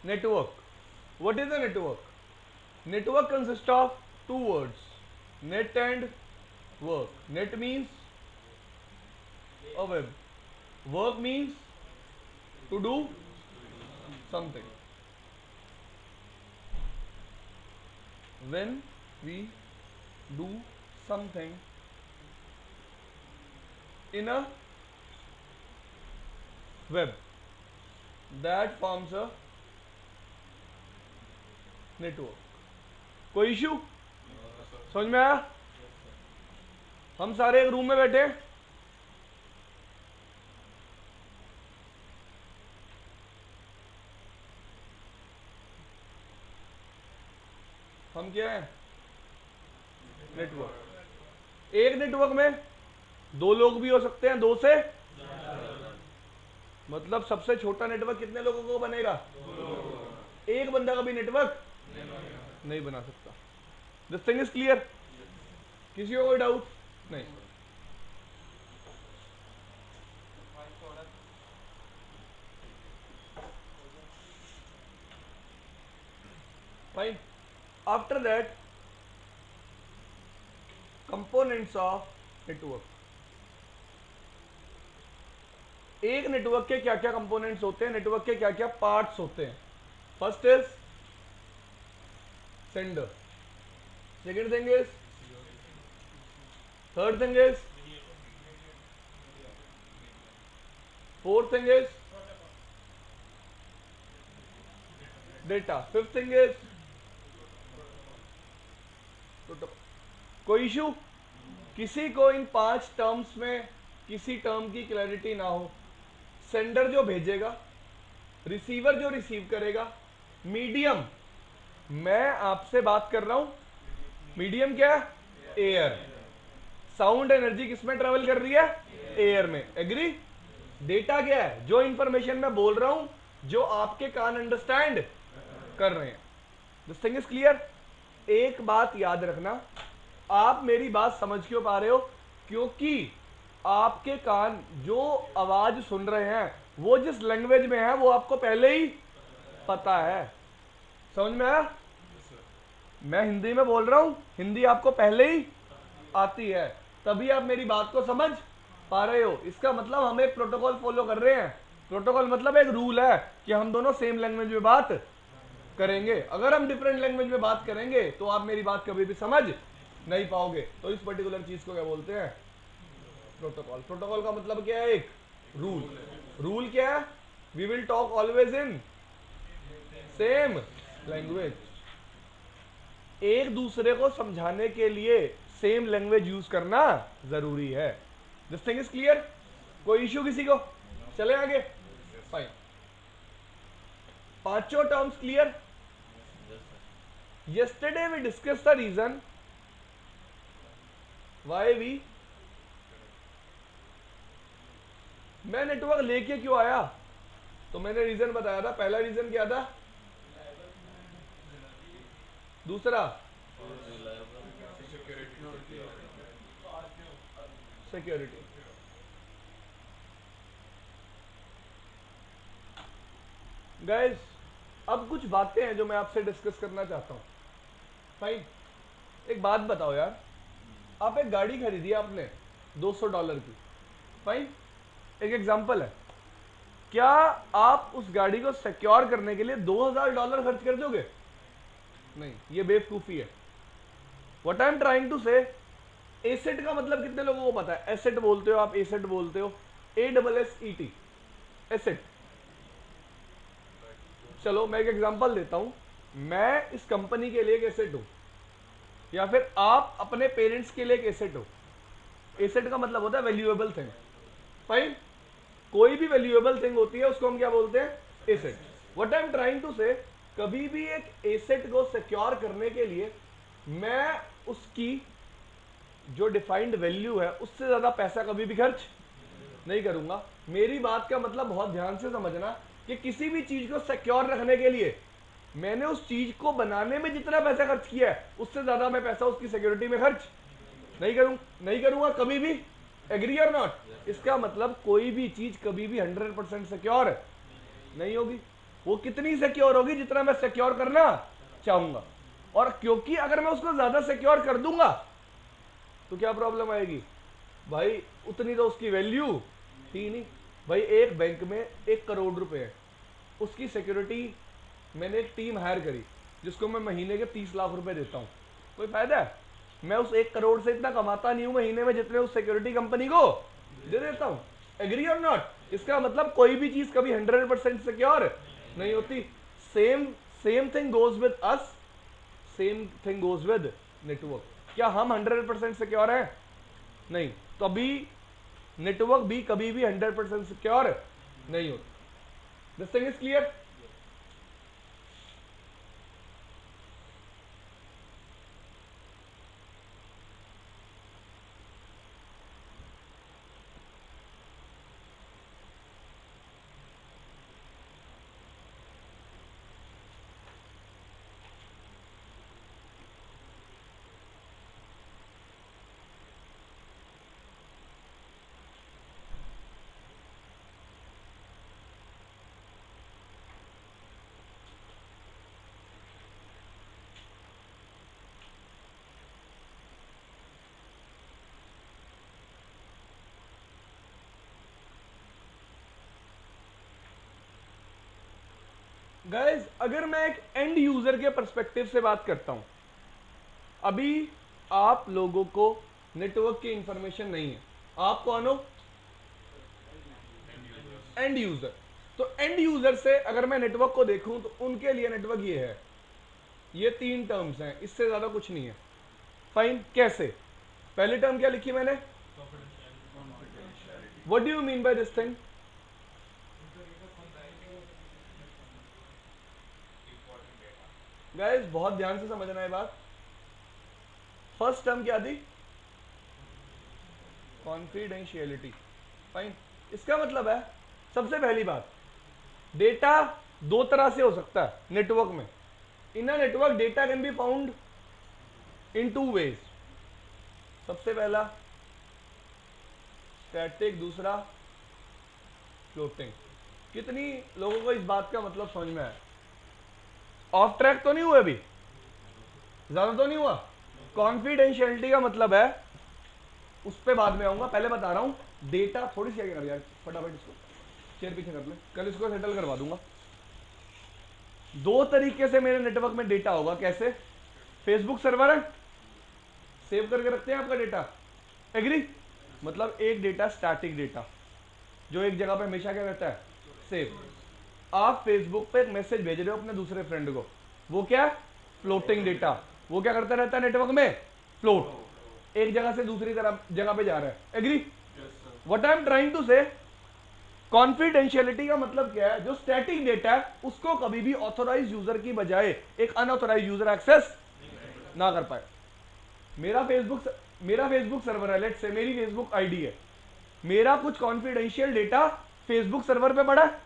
Network. What is a network? Network consists of two words, net and work. Net means a web. Work means to do something. When we do something in a web, that forms a network. कोई issue समझ में आया? हम सारे एक room में बैठे हैं, हम क्या है? नेटवर्क। एक नेटवर्क में दो लोग भी हो सकते हैं, दो से मतलब सबसे छोटा नेटवर्क कितने लोगों को बनेगा? एक बंदा का भी नेटवर्क नहीं बना सकता। This thing is clear? किसी को कोई डाउट नहीं? Fine. After that, components of network. एक नेटवर्क के क्या क्या कंपोनेंट्स होते हैं, नेटवर्क के क्या क्या पार्ट्स होते हैं? First is sender, second thing is, third thing is, fourth thing is data, fifth thing is protocol. कोई इशू? किसी को इन 5 टर्म्स में किसी टर्म की क्लैरिटी ना हो? सेंडर जो भेजेगा, रिसीवर जो रिसीव करेगा, मीडियम, मैं आपसे बात कर रहा हूं, मीडियम क्या है? एयर। साउंड एनर्जी किसमें ट्रेवल कर रही है? एयर में। एग्री? डेटा क्या है? जो इंफॉर्मेशन मैं बोल रहा हूं, जो आपके कान अंडरस्टैंड कर रहे हैं। This thing is clear? एक बात याद रखना, आप मेरी बात समझ क्यों पा रहे हो? क्योंकि आपके कान जो आवाज सुन रहे हैं वो जिस लैंग्वेज में है वो आपको पहले ही पता है। समझ में आया? मैं हिंदी में बोल रहा हूं, हिंदी आपको पहले ही आती है, तभी आप मेरी बात को समझ पा रहे हो। इसका मतलब हम एक प्रोटोकॉल फॉलो कर रहे हैं। प्रोटोकॉल मतलब एक रूल है कि हम दोनों सेम लैंग्वेज में बात करेंगे। अगर हम डिफरेंट लैंग्वेज में बात करेंगे तो आप मेरी बात कभी भी समझ नहीं पाओगे। तो इस पर्टिकुलर चीज को क्या बोलते हैं? प्रोटोकॉल। प्रोटोकॉल का मतलब क्या है? एक रूल। रूल क्या है? We will talk always in same language. एक दूसरे को समझाने के लिए सेम लैंग्वेज यूज करना जरूरी है। This thing is clear? कोई इश्यू किसी को? चले आगे? फाइन। पांचों terms clear? yesterday we discussed the reason why we, मैं नेटवर्क लेके क्यों आया, तो मैंने रीजन बताया था। पहला रीजन क्या था? दूसरा सिक्योरिटी। गाइस, अब कुछ बातें हैं जो मैं आपसे डिस्कस करना चाहता हूं। फाइन। एक बात बताओ यार, आप एक गाड़ी खरीदी आपने $200 की। फाइन। एक एग्जांपल है, क्या आप उस गाड़ी को सिक्योर करने के लिए $2000 खर्च कर दोगे? नहीं, ये बेवकूफी है। What I am trying to say, asset का मतलब कितने लोगों को पता है? एसेट बोलते हो आप, एसेट बोलते हो, ASSET, एसेट। चलो मैं एक एग्जांपल देता हूं, मैं इस कंपनी के लिए एक एसेट हूं, या फिर आप अपने पेरेंट्स के लिए एक एसेट हो। एसेट का मतलब होता है वैल्यूएबल थिंग। फाइन। कोई भी वैल्यूएबल थिंग होती है उसको हम क्या बोलते हैं? Asset. What I am trying to say, कभी भी एक एसेट को सिक्योर करने के लिए मैं उसकी जो डिफाइंड वैल्यू है उससे ज्यादा पैसा कभी भी खर्च नहीं करूंगा। मेरी बात का मतलब बहुत ध्यान से समझना कि किसी भी चीज को सिक्योर रखने के लिए मैंने उस चीज को बनाने में जितना पैसा खर्च किया है उससे ज्यादा मैं पैसा उसकी सिक्योरिटी में खर्च नहीं करूंगा कभी भी। एग्री और नॉट? इसका मतलब कोई भी चीज कभी भी 100% सिक्योर नहीं होगी। वो कितनी सिक्योर होगी जितना मैं सिक्योर करना चाहूंगा। और क्योंकि अगर मैं उसको ज्यादा सिक्योर कर दूंगा तो क्या प्रॉब्लम आएगी भाई, उतनी तो उसकी वैल्यू थी नहीं। भाई एक बैंक में 1 करोड़ रुपए है, उसकी सिक्योरिटी मैंने एक टीम हायर करी जिसको मैं महीने के 30 लाख रुपए देता हूं, कोई फायदा है? मैं उस 1 करोड़ से इतना कमाता नहीं हूं महीने में जितने उस सिक्योरिटी कंपनी को दे देता हूं। एग्री और नॉट? इसका मतलब कोई भी चीज कभी 100% सिक्योर नहीं होती। Same same thing goes with us, same thing goes with network. क्या हम 100% सिक्योर हैं? नहीं। तो अभी नेटवर्क भी कभी भी 100% सिक्योर नहीं होता। This thing is clear? Guys अगर मैं एक एंड यूजर के पर्सपेक्टिव से बात करता हूं, अभी आप लोगों को नेटवर्क की इंफॉर्मेशन नहीं है। आप कौन हो? And user. तो एंड यूजर से अगर मैं नेटवर्क को देखूं तो उनके लिए नेटवर्क ये है, ये 3 टर्म्स हैं, इससे ज्यादा कुछ नहीं है। फाइन। कैसे? पहली टर्म क्या लिखी मैंने? What do you mean by this thing? Guys बहुत ध्यान से समझना है बात। फर्स्ट टर्म क्या थी? कॉन्फिडेंशियलिटी। फाइन। इसका मतलब है, सबसे पहली बात, डेटा 2 तरह से हो सकता है नेटवर्क में। In a network data can be found in 2 ways. सबसे पहला स्टैटिक, दूसरा फ्लोटिंग। कितनी लोगों को इस बात का मतलब समझ में आया? ऑफ ट्रैक तो नहीं हुआ अभी? ज्यादा तो नहीं हुआ? कॉन्फिडेंशियलिटी का मतलब है, उस पर बाद में आऊंगा, पहले बता रहा हूं डेटा। थोड़ी सी आगे कर यार, फटाफट इसको चेयर पीछे कर ले, कल इसको सेटल करवा दूंगा। 2 तरीके से मेरे नेटवर्क में डेटा होगा। कैसे? फेसबुक सर्वर है, सेव करके रखते हैं आपका डेटा। एग्री? मतलब एक डेटा स्टैटिक डेटा जो एक जगह पे हमेशा क्या रहता है? सेव। आप फेसबुक पे एक मैसेज भेज रहे हो अपने दूसरे फ्रेंड को, वो क्या? Floating data. वो क्या करता रहता है नेटवर्क में? फ्लोट। एक जगह से दूसरी तरफ जगह पे जा रहा है। Agree? What I am trying to say, confidentiality का मतलब क्या है? जो स्टैटिक डेटा है उसको कभी भी ऑथोराइज यूजर की बजाय एक अनऑथोराइज यूजर एक्सेस ना कर पाए। मेरा फेसबुक सर्वर है, लेट्स से मेरी फेसबुक आईडी है, मेरा कुछ कॉन्फिडेंशियल डेटा फेसबुक सर्वर पे पड़ा है।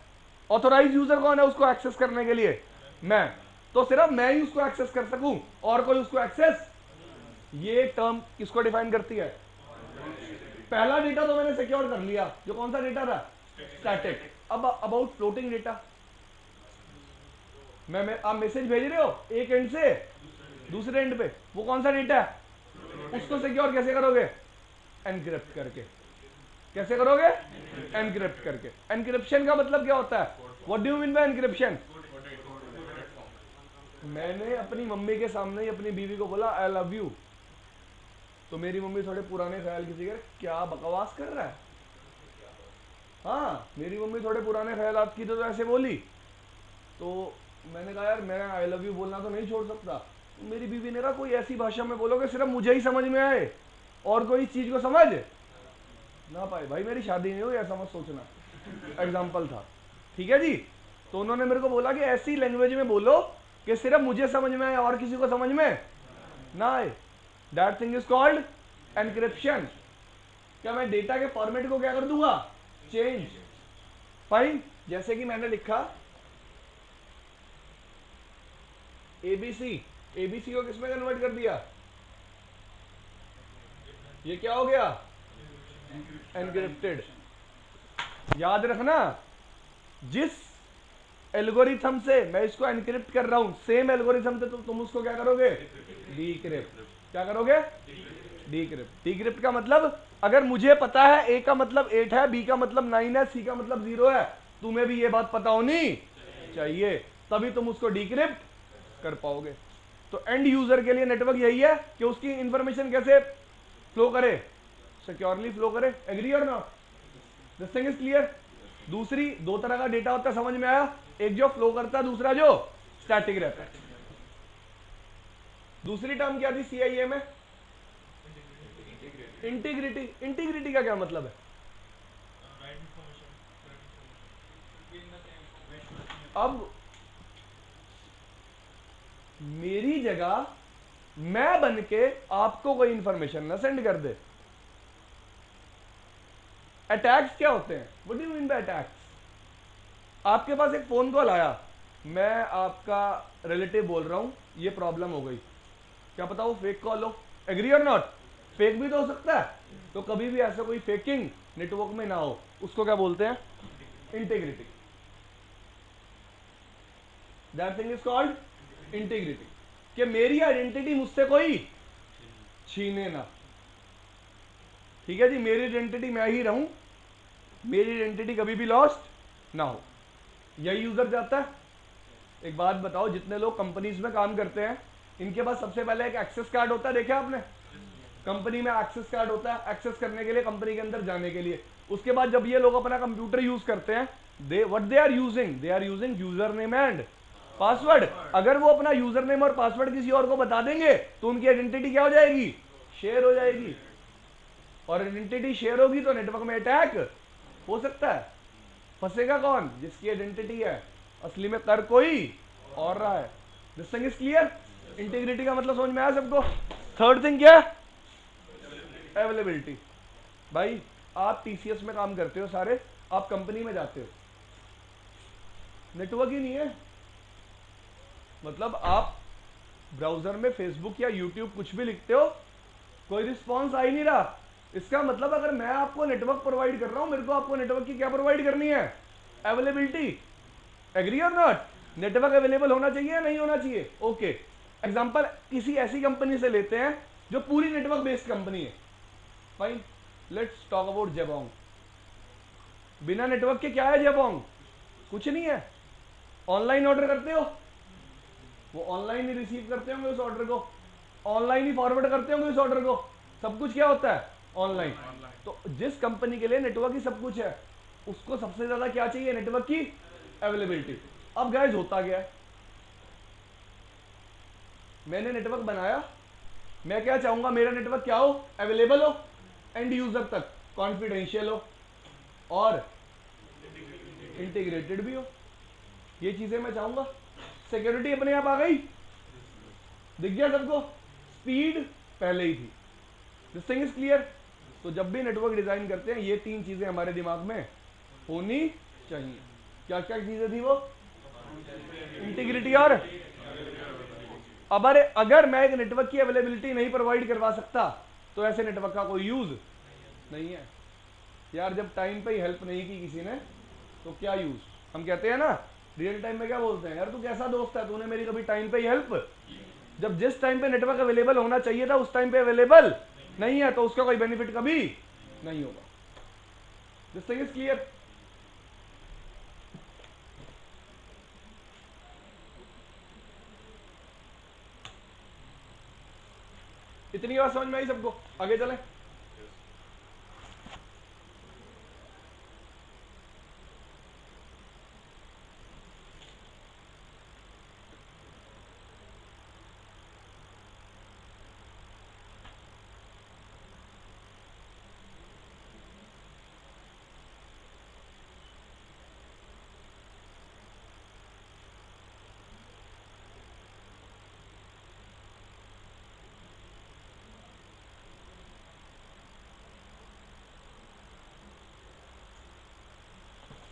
ऑथोराइज यूजर कौन है उसको एक्सेस करने के लिए? मैं। तो सिर्फ मैं ही उसको एक्सेस कर सकूं और कोई उसको एक्सेस? ये टर्म किसको डिफाइन करती है? पहला डेटा तो मैंने सिक्योर कर लिया, जो कौन सा डेटा था? स्टैटिक। अब अबाउट फ्लोटिंग डेटा, आप मैसेज भेज रहे हो एक एंड से दूसरे एंड पे, वो कौन सा डेटा है? उसको सिक्योर कैसे करोगे? एनक्रिप्ट करके। कैसे करोगे? एनक्रिप्ट करके। एनक्रिप्शन का मतलब क्या होता है? What do you mean by encryption? मैंने अपनी मम्मी के सामने ही अपनी बीवी को बोला आई लव यू, तो मेरी मम्मी थोड़े पुराने ख्याल किसी के, क्या बकवास कर रहा है? हाँ, मेरी मम्मी थोड़े पुराने ख्याल की तो ऐसे बोली, तो मैंने कहा यार मैं आई लव यू बोलना तो नहीं छोड़ सकता। तो मेरी बीवी ने कहा कोई ऐसी भाषा में बोलो कि सिर्फ मुझे ही समझ में आए और कोई चीज को समझ ना पाए। भाई मेरी शादी नहीं हुई, ऐसा मत सोचना, एग्जाम्पल था। ठीक है जी? तो उन्होंने मेरे को बोला कि ऐसी लैंग्वेज में बोलो कि सिर्फ मुझे समझ में आए और किसी को समझ में ना आए। That thing is called encryption. क्या मैं डेटा के फॉर्मेट को क्या कर दूंगा? चेंज। फाइन। जैसे कि मैंने लिखा एबीसी, एबीसी को किसमें कन्वर्ट कर दिया? ये क्या हो गया? एनक्रिप्टेड। याद रखना, जिस एल्गोरिथम से मैं इसको एनक्रिप्ट कर रहा हूं, सेम एल्गोरिथम से तो तुम उसको क्या करोगे, डीक्रिप्ट। क्या करोगे, डीक्रिप्ट। डीक्रिप्ट का मतलब अगर मुझे पता है ए का मतलब 8 है, बी का मतलब 9 है, सी का मतलब 0 है, तुम्हें भी ये बात पता होनी चाहिए, तभी तुम उसको डीक्रिप्ट कर पाओगे। तो एंड यूजर के लिए नेटवर्क यही है कि उसकी इंफॉर्मेशन कैसे फ्लो करे, सिक्योरली फ्लो करे। एग्री और not, this thing is clear. दूसरी दो तरह का डेटा होता है, समझ में आया, एक जो फ्लो करता है, दूसरा जो स्टैटिक रहता है। दूसरी टर्म क्या थी सीआईए में, इंटीग्रिटी। इंटीग्रिटी का क्या मतलब है, अब मेरी जगह मैं बन के आपको कोई इंफॉर्मेशन ना सेंड कर दे। अटैक्स क्या होते हैं, what do you mean by attacks? आपके पास एक फोन कॉल आया, मैं आपका रिलेटिव बोल रहा हूं, ये प्रॉब्लम हो गई, क्या पता वो फेक कॉल हो, एग्री और नॉट, फेक भी तो हो सकता है। तो कभी भी ऐसा कोई फेकिंग नेटवर्क में ना हो, उसको क्या बोलते हैं, integrity. That thing is called integrity, कि मेरी आइडेंटिटी मुझसे कोई छीने ना। ठीक है जी, मेरी आइडेंटिटी मैं ही रहूं, मेरी आइडेंटिटी कभी भी लॉस्ट ना हो, यही यूजर चाहता है। एक बात बताओ, जितने लोग कंपनीज में काम करते हैं, इनके पास सबसे पहले एक एक्सेस कार्ड होता है, देखा आपने, कंपनी में एक्सेस कार्ड होता है, एक्सेस करने के लिए, कंपनी के अंदर जाने के लिए। उसके बाद जब ये लोग अपना कंप्यूटर यूज करते हैं, they what they are using user name and password. अगर वो अपना यूजर नेम और पासवर्ड किसी और को बता देंगे तो उनकी आइडेंटिटी क्या हो जाएगी, शेयर हो जाएगी, और आइडेंटिटी शेयर होगी तो नेटवर्क में अटैक हो सकता है। फंसेगा कौन, जिसकी आइडेंटिटी है, असली में कर कोई और रहा है। This thing is clear. Integrity का मतलब समझ में आया सबको। थर्ड थिंग क्या है, अवेलेबिलिटी। भाई आप टीसीएस में काम करते हो सारे, आप कंपनी में जाते हो, नेटवर्क ही नहीं है, मतलब आप ब्राउजर में फेसबुक या यूट्यूब कुछ भी लिखते हो, कोई रिस्पॉन्स आ ही नहीं रहा। इसका मतलब अगर मैं आपको नेटवर्क प्रोवाइड कर रहा हूं, मेरे को आपको नेटवर्क की क्या प्रोवाइड करनी है, अवेलेबिलिटी। एग्री और नॉट, नेटवर्क अवेलेबल होना चाहिए या नहीं होना चाहिए, ओके। एग्जांपल किसी ऐसी कंपनी से लेते हैं जो पूरी नेटवर्क बेस्ड कंपनी है, fine, let's talk about Jabong. बिना नेटवर्क के क्या है जेबोंग, कुछ नहीं है। ऑनलाइन ऑर्डर करते हो, वो ऑनलाइन ही रिसीव करते होंगे उस ऑर्डर को, ऑनलाइन ही फॉरवर्ड करते होंगे उस ऑर्डर को, सब कुछ क्या होता है, ऑनलाइन। तो जिस कंपनी के लिए नेटवर्क ही सब कुछ है, उसको सबसे ज्यादा क्या चाहिए, नेटवर्क की अवेलेबिलिटी। अब गाइस होता गया है, मैंने नेटवर्क बनाया, मैं क्या चाहूंगा, मेरा नेटवर्क क्या हो, अवेलेबल हो, एंड यूजर तक कॉन्फिडेंशियल हो, और इंटीग्रेटेड भी हो, ये चीजें मैं चाहूंगा। सिक्योरिटी अपने आप आ गई, दिख गया सबको, स्पीड पहले ही थी। This thing is clear. तो जब भी नेटवर्क डिजाइन करते हैं, ये तीन चीजें हमारे दिमाग में होनी चाहिए। क्या क्या चीजें थी वो, इंटीग्रिटी और, अब अगर मैं एक नेटवर्क की अवेलेबिलिटी नहीं प्रोवाइड करवा सकता, तो ऐसे नेटवर्क का कोई यूज नहीं है यार। जब टाइम पे ही हेल्प नहीं की किसी ने, तो क्या यूज। हम कहते हैं ना रियल टाइम में, क्या बोलते हैं, यार तू कैसा दोस्त है, तूने मेरी कभी टाइम पे ही हेल्प। जब जिस टाइम पे नेटवर्क अवेलेबल होना चाहिए था उस टाइम पे अवेलेबल नहीं है, तो उसका कोई बेनिफिट कभी नहीं होगा। This thing is clear. इतनी बात समझ में आई सबको, आगे चलें।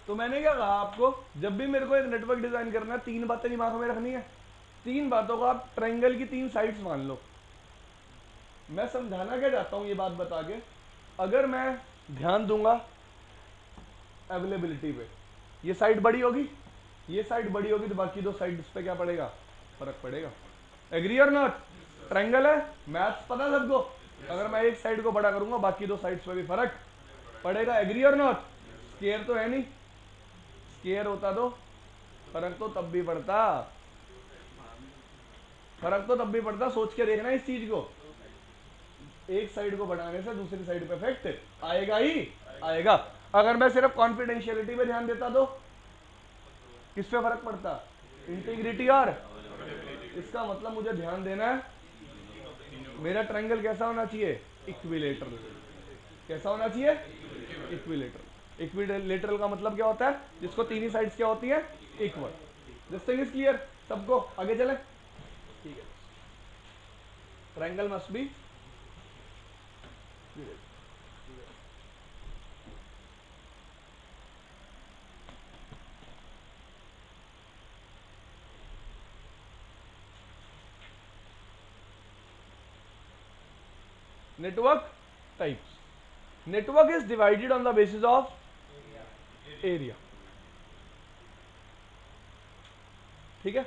तो मैंने क्या कहा आपको, जब भी मेरे को एक नेटवर्क डिजाइन करना है, तीन बातें दिमाग में रखनी है। तीन बातों को आप ट्रायंगल की तीन साइड्स मान लो। मैं समझाना क्या चाहता हूं ये बात बता के, अगर मैं ध्यान दूंगा अवेलेबिलिटी पे, ये साइड बड़ी होगी, ये साइड बड़ी होगी तो बाकी दो साइड पे क्या पड़ेगा, फर्क पड़ेगा। एग्री और नॉट? ट्रायंगल है, मैथ्स पता है सबको, अगर मैं एक साइड को बड़ा करूंगा बाकी दो साइड्स पे भी फर्क पड़ेगा। एग्री और नॉट? स्केयर तो है नहीं, स्केयर होता तो फर्क तो तब भी पड़ता, फर्क तो तब भी पड़ता। सोच के देखना इस चीज को, एक साइड को बढ़ाने से दूसरी साइड पे इफेक्ट आएगा ही आएगा। अगर मैं सिर्फ कॉन्फिडेंशियलिटी पे ध्यान देता तो किस पे फर्क पड़ता, इंटीग्रिटी और, इसका मतलब मुझे ध्यान देना है मेरा ट्रायंगल कैसा होना चाहिए, इक्विलेटरल। कैसा होना चाहिए, इक्विलेटरल। इक्विलेटरल का मतलब क्या होता है, जिसको तीन ही साइड्स क्या होती है, equal. This thing is clear सबको? आगे चले, ठीक है। Triangle must be network types. Network is divided on the basis of area. ठीक है,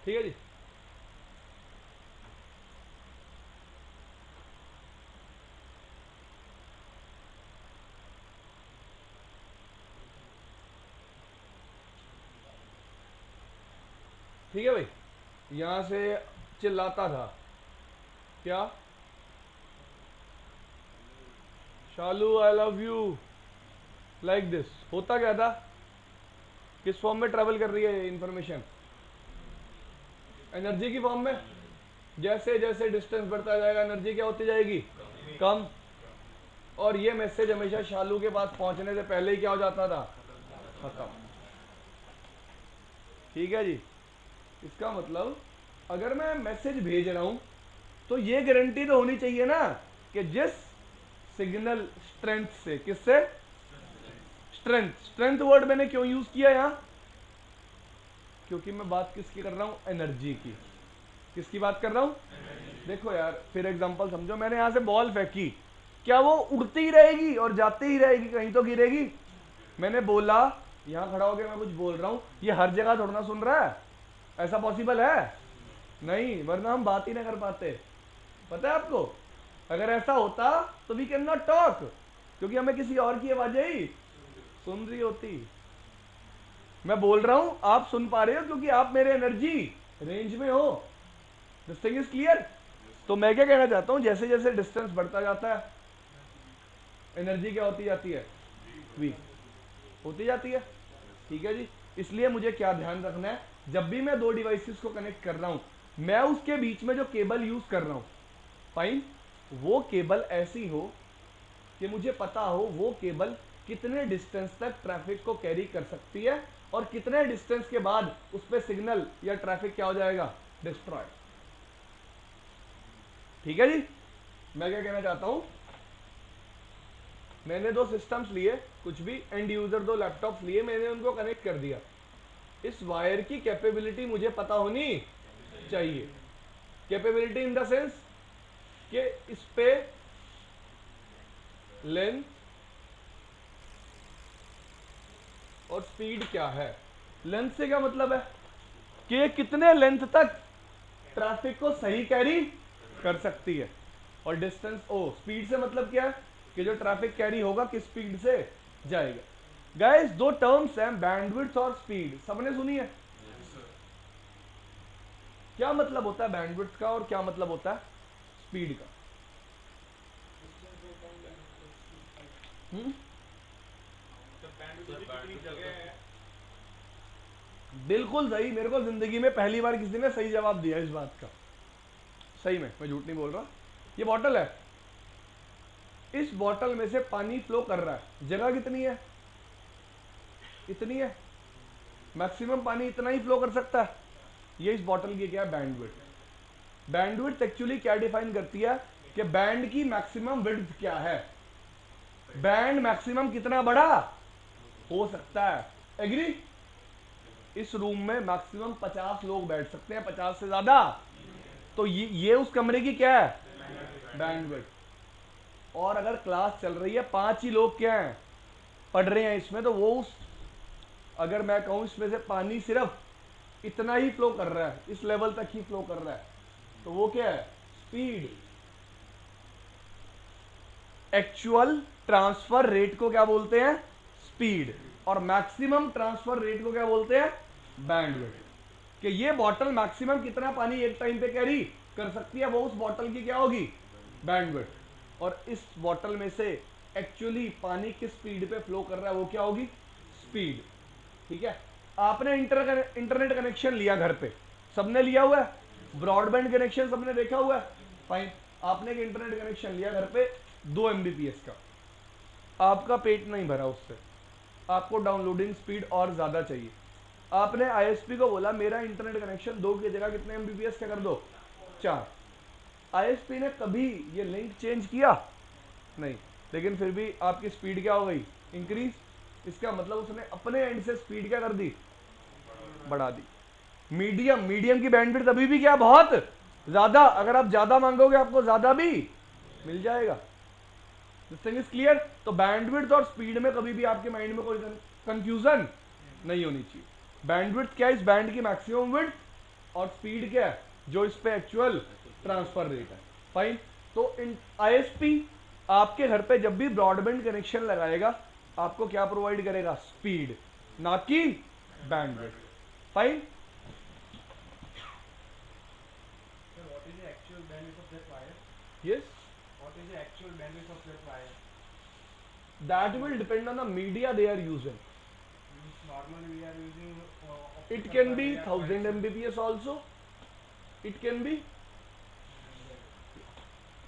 ठीक है जी। ठीक है भाई, यहां से चिल्लाता था क्या, Shalu I love you, like this. होता क्या था, किस फॉर्म में ट्रेवल कर रही है ये इंफॉर्मेशन, एनर्जी की फॉर्म में। जैसे जैसे डिस्टेंस बढ़ता जाएगा एनर्जी क्या होती जाएगी, कम। और ये मैसेज हमेशा शालू के पास पहुंचने से पहले ही क्या हो जाता था, खत्म। ठीक है जी, इसका मतलब अगर मैं मैसेज भेज रहा हूं तो ये गारंटी तो होनी चाहिए ना कि जिस सिग्नल स्ट्रेंथ से, किससे, स्ट्रेंथ। स्ट्रेंथ वर्ड मैंने क्यों यूज किया यहां, क्योंकि मैं बात किसकी कर रहा हूं, एनर्जी की। किसकी बात कर रहा हूं, देखो यार फिर एग्जांपल समझो, मैंने यहां से बॉल फेंकी, क्या वो उड़ती ही रहेगी और जाती ही रहेगी, कहीं तो गिरेगी। मैंने बोला, यहां खड़ा होकर मैं कुछ बोल रहा हूं, ये हर जगह थोड़ा ना सुन रहा है, ऐसा पॉसिबल है नहीं, वरना हम बात ही ना कर पाते। पता है आपको, अगर ऐसा होता तो वी कैन नॉट टॉक, क्योंकि हमें किसी और की आवाजें ही सुन रही होती। मैं बोल रहा हूं, आप सुन पा रहे हो क्योंकि आप मेरे एनर्जी रेंज में हो। This thing is clear? तो मैं क्या कहना चाहता हूं, जैसे जैसे डिस्टेंस बढ़ता जाता है एनर्जी क्या होती जाती है, वीक होती जाती है। ठीक है जी, इसलिए मुझे क्या ध्यान रखना है, जब भी मैं दो डिवाइसेस को कनेक्ट कर रहा हूं मैं उसके बीच में जो केबल यूज कर रहा हूं, फाइन, वो केबल ऐसी हो कि मुझे पता हो वो केबल कितने डिस्टेंस तक ट्रैफिक को कैरी कर सकती है और कितने डिस्टेंस के बाद उस पर सिग्नल या ट्रैफिक क्या हो जाएगा, डिस्ट्रॉय। ठीक है जी, मैं क्या कहना चाहता हूं, मैंने दो सिस्टम्स लिए, कुछ भी एंड यूजर दो लैपटॉप्स लिए, मैंने उनको कनेक्ट कर दिया। इस वायर की कैपेबिलिटी मुझे पता होनी चाहिए। कैपेबिलिटी इन द सेंस कि इस पे लेंथ और स्पीड क्या है। लेंथ से क्या मतलब है कि कितने लेंथ तक ट्रैफिक को सही कैरी कर सकती है, और डिस्टेंस, ओ स्पीड से मतलब क्या है कि जो ट्रैफिक कैरी होगा किस स्पीड से जाएगा। गाइस दो टर्म्स हैं, बैंडविड्थ और स्पीड, सबने सुनी है। क्या मतलब होता है बैंडविड्थ का और क्या मतलब होता है स्पीड का? बिल्कुल सही, मेरे को जिंदगी में पहली बार किसी ने सही जवाब दिया इस बात का, सही में, मैं झूठ नहीं बोल रहा। ये बॉटल है, इस बॉटल में से पानी फ्लो कर रहा है, जगह कितनी है, इतनी है, मैक्सिमम पानी इतना ही फ्लो कर सकता है। ये इस बॉटल की क्या है, बैंडविड्थ। बैंडविड्थ एक्चुअली क्या डिफाइन करती है कि बैंड की मैक्सिमम विड्थ क्या है, बैंड मैक्सिमम कितना बड़ा हो सकता है। एग्री? इस रूम में मैक्सिमम 50 लोग बैठ सकते हैं, 50 से ज्यादा। तो ये उस कमरे की क्या है, बैंडविड्थ। और अगर क्लास चल रही है, 5 ही लोग क्या हैं, पढ़ रहे हैं इसमें, तो वो उस, अगर मैं कहूं इसमें से पानी सिर्फ इतना ही फ्लो कर रहा है, इस लेवल तक ही फ्लो कर रहा है, तो वो क्या है, स्पीड। एक्चुअल ट्रांसफर रेट को क्या बोलते हैं, स्पीड। और मैक्सिमम ट्रांसफर रेट को क्या बोलते हैं, बैंडविड्थ। कि ये बॉटल मैक्सिमम कितना पानी एक टाइम पे कैरी कर सकती है, वो उस बॉटल की क्या होगी, बैंडविड्थ। और इस बॉटल में से एक्चुअली पानी किस स्पीड पे फ्लो कर रहा है, वो क्या होगी, स्पीड। ठीक है। आपने इंटरनेट कनेक्शन लिया घर पे, सबने लिया हुआ है, ब्रॉडबैंड कनेक्शन सबने देखा हुआ है, फाइन। आपने एक इंटरनेट कनेक्शन लिया घर पे 2 MBPS का, आपका पेट नहीं भरा उससे, आपको डाउनलोडिंग स्पीड और ज्यादा चाहिए। आपने ISP को बोला मेरा इंटरनेट कनेक्शन 2 की जगह कितने MBPS का कर दो, 4। ISP ने कभी ये लिंक चेंज किया नहीं, लेकिन फिर भी आपकी स्पीड क्या हो गई, इंक्रीज। इसका मतलब उसने अपने एंड से स्पीड क्या कर दी, बढ़ा दी। मीडियम की बैंडविड्थ अभी भी क्या, बहुत ज्यादा। अगर आप ज्यादा मांगोगे आपको ज्यादा भी मिल जाएगा। This thing is clear. तो बैंडविड्थ और स्पीड में कभी भी आपके माइंड में कोई कंफ्यूजन नहीं होनी चाहिए। बैंडविड्थ क्या है, इस बैंड की मैक्सिमम विड्थ, और स्पीड क्या है, जो इस पे एक्चुअल ट्रांसफर रेट है, फाइन। तो ISP आपके घर पे जब भी ब्रॉडबैंड कनेक्शन लगाएगा, आपको क्या प्रोवाइड करेगा, स्पीड, ना कि bandwidth, fine. What is the actual bandwidth of that wire? Yes, What is the actual bandwidth of that wire? that will depend on the media they are using. Means normally we are using It optical can fiber be या 1000 coaxial. MBPS also. It can be.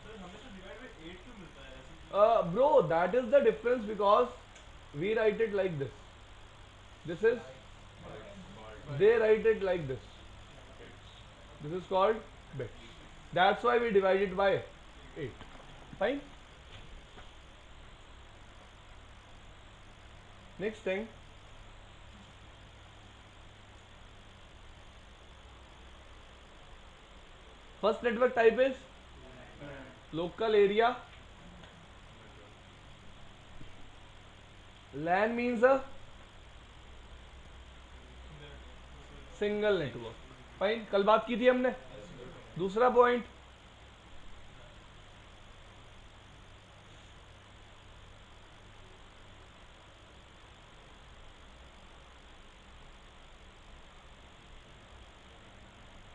Sir हमें तो divide by 8 क्यों मिलता है ऐसे क्यों? Bro, that is the difference because we write it like this. This is, they write it like this. This is called bits. That's why we divide it by 8. Fine. Next thing. First network type is local area. LAN means a single network, fine. कल बात की थी हमने। दूसरा point,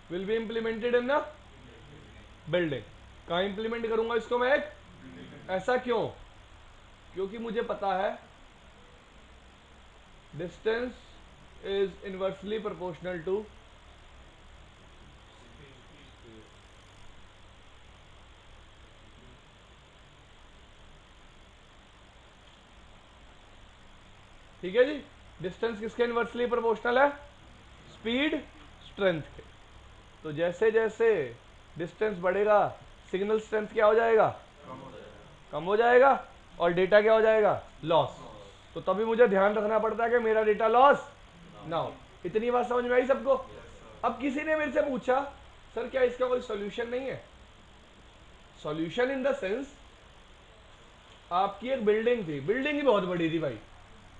will be implemented in the building. कहां implement करूंगा इसको मैं, एक, ऐसा क्यों, क्योंकि मुझे पता है distance is inversely proportional to ठीक है जी। डिस्टेंस किसके इनवर्सली प्रोपोर्शनल है, स्पीड स्ट्रेंथ के। तो जैसे जैसे डिस्टेंस बढ़ेगा, सिग्नल स्ट्रेंथ क्या हो जाएगा, कम हो जाएगा, और डेटा क्या हो जाएगा, लॉस। तो तभी मुझे ध्यान रखना पड़ता है कि मेरा डेटा लॉस ना हो। इतनी बात समझ में आई सबको। अब किसी ने मेरे से पूछा सर क्या इसका कोई सॉल्यूशन नहीं है। सॉल्यूशन इन द सेंस, आपकी एक बिल्डिंग थी, बिल्डिंग ही बहुत बड़ी थी भाई,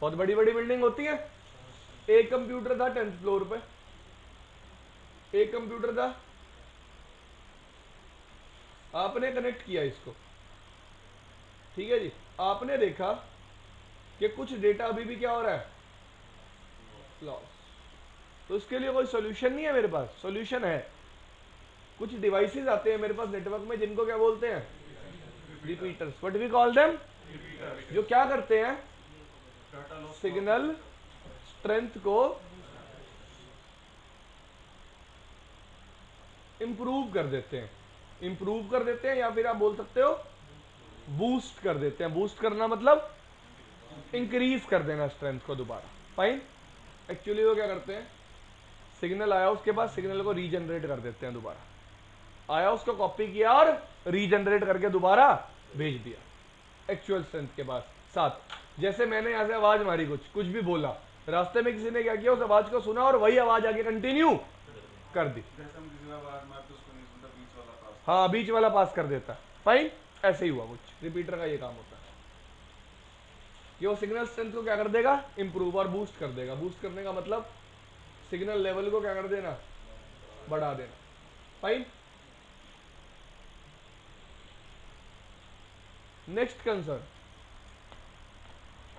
बहुत बड़ी बड़ी बिल्डिंग होती है। एक कंप्यूटर था 10th फ्लोर पे, एक कंप्यूटर था, आपने कनेक्ट किया इसको, ठीक है जी। आपने देखा कि कुछ डेटा अभी भी क्या हो रहा है, लॉस। तो इसके लिए कोई सॉल्यूशन नहीं है मेरे पास, सॉल्यूशन है। कुछ डिवाइसेस आते हैं मेरे पास नेटवर्क में, जिनको क्या बोलते हैं, repeaters. What we call them, जो क्या करते हैं, सिग्नल स्ट्रेंथ को इंप्रूव कर देते हैं, इंप्रूव कर देते हैं, या फिर आप बोल सकते हो बूस्ट कर देते हैं। बूस्ट करना मतलब इंक्रीज कर देना स्ट्रेंथ को दोबारा, फाइन। एक्चुअली वो क्या करते हैं, सिग्नल आया उसके बाद सिग्नल को रीजनरेट कर देते हैं दोबारा। आया उसको कॉपी किया और रीजनरेट करके दोबारा भेज दिया एक्चुअल स्ट्रेंथ के बाद साथ। जैसे मैंने यहां से आवाज मारी, कुछ भी बोला, रास्ते में किसी ने क्या किया, उस आवाज को सुना और वही आवाज आगे कंटिन्यू कर दी। जैसे हम किसी बार बार मार तो उसको नहीं सुनता, बीच वाला पास। हाँ, बीच वाला पास कर देता है। फाइन, ऐसे ही हुआ कुछ। रिपीटर का ये काम होता है, ये वो सिग्नल स्ट्रेंथ को क्या कर देगा, इंप्रूव और बूस्ट कर देगा। बूस्ट करने का मतलब सिग्नल लेवल को क्या कर देना, बढ़ा देना। फाइन। नेक्स्ट कंसर्न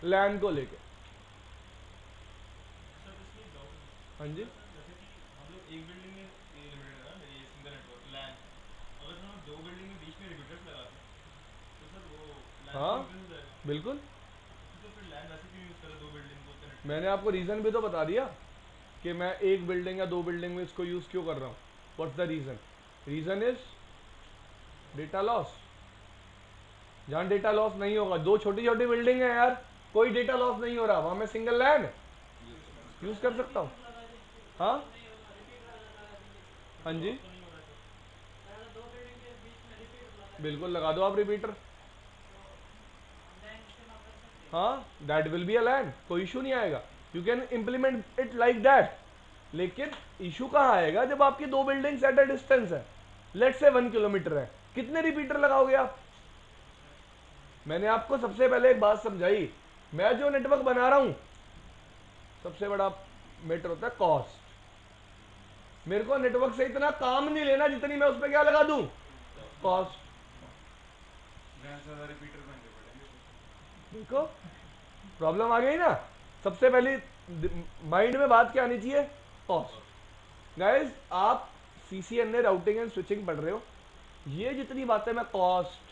लैन को लेके। सर इसमें एक डाउट है। हाँ जी, जैसे कि हम लोग एक बिल्डिंग में ये लिमिटेड है ना, ये सिंगल नेटवर्क लैन, अगर सर हम दो बिल्डिंग में बीच में रिपीटर्स लगाते हैं तो सर वो लैन हाँ तो इंक्रीज हो जाएगा। बिल्कुल। तो फिर लैन वैसे क्यों यूज़ करें दो बिल्डिंग को कनेक्ट करने मैंने के आपको रीजन भी तो बता दिया कि मैं एक बिल्डिंग या दो बिल्डिंग में इसको यूज क्यों कर रहा हूँ। What's the reason? Reason is data loss. जहां डेटा लॉस नहीं होगा, दो छोटी छोटी बिल्डिंग है यार, कोई डेटा लॉस नहीं हो रहा, वहां मैं सिंगल लैन यूज कर सकता हूँ। हाँ हाँ जी, तो नहीं हो रहा है सर। बिल्कुल लगा दो आप रिपीटर। हाँ, दैट विल बी अ लैन, कोई इशू नहीं आएगा। You can implement it like that. लेकिन इशू कहाँ आएगा, जब आपकी दो बिल्डिंग्स एट अ डिस्टेंस है, लेट्स से 1 किलोमीटर है, कितने रिपीटर लगाओगे आप? मैंने आपको सबसे पहले एक बात समझाई, मैं जो नेटवर्क बना रहा हूं, सबसे बड़ा मैटर होता है कॉस्ट। मेरे को नेटवर्क से इतना काम नहीं लेना जितनी मैं उस पर क्या लगा दूं, कॉस्ट। ध्यान से ज़्यादा रिपीटर महंगे पड़ेंगे। देखो प्रॉब्लम आ गई ना। सबसे पहली माइंड में बात क्या आनी चाहिए, कॉस्ट। गाइस, आप सीसीएनए राउटिंग एंड स्विचिंग पढ़ रहे हो, ये जितनी बातें मैं कॉस्ट,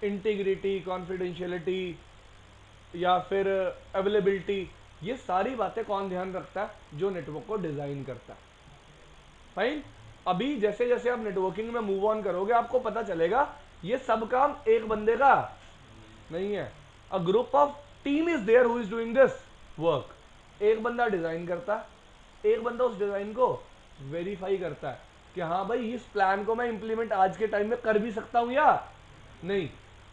इंटीग्रिटी, कॉन्फिडेंशियलिटी या फिर अवेलेबिलिटी, ये सारी बातें कौन ध्यान रखता है, जो नेटवर्क को डिजाइन करता है। फाइन। अभी जैसे जैसे आप नेटवर्किंग में मूव ऑन करोगे, आपको पता चलेगा ये सब काम एक बंदे का नहीं है। A group of team is there who is doing this work. एक बंदा डिजाइन करता है, एक बंदा उस डिजाइन को वेरीफाई करता है कि हाँ भाई इस प्लान को मैं इंप्लीमेंट आज के टाइम में कर भी सकता हूं या नहीं।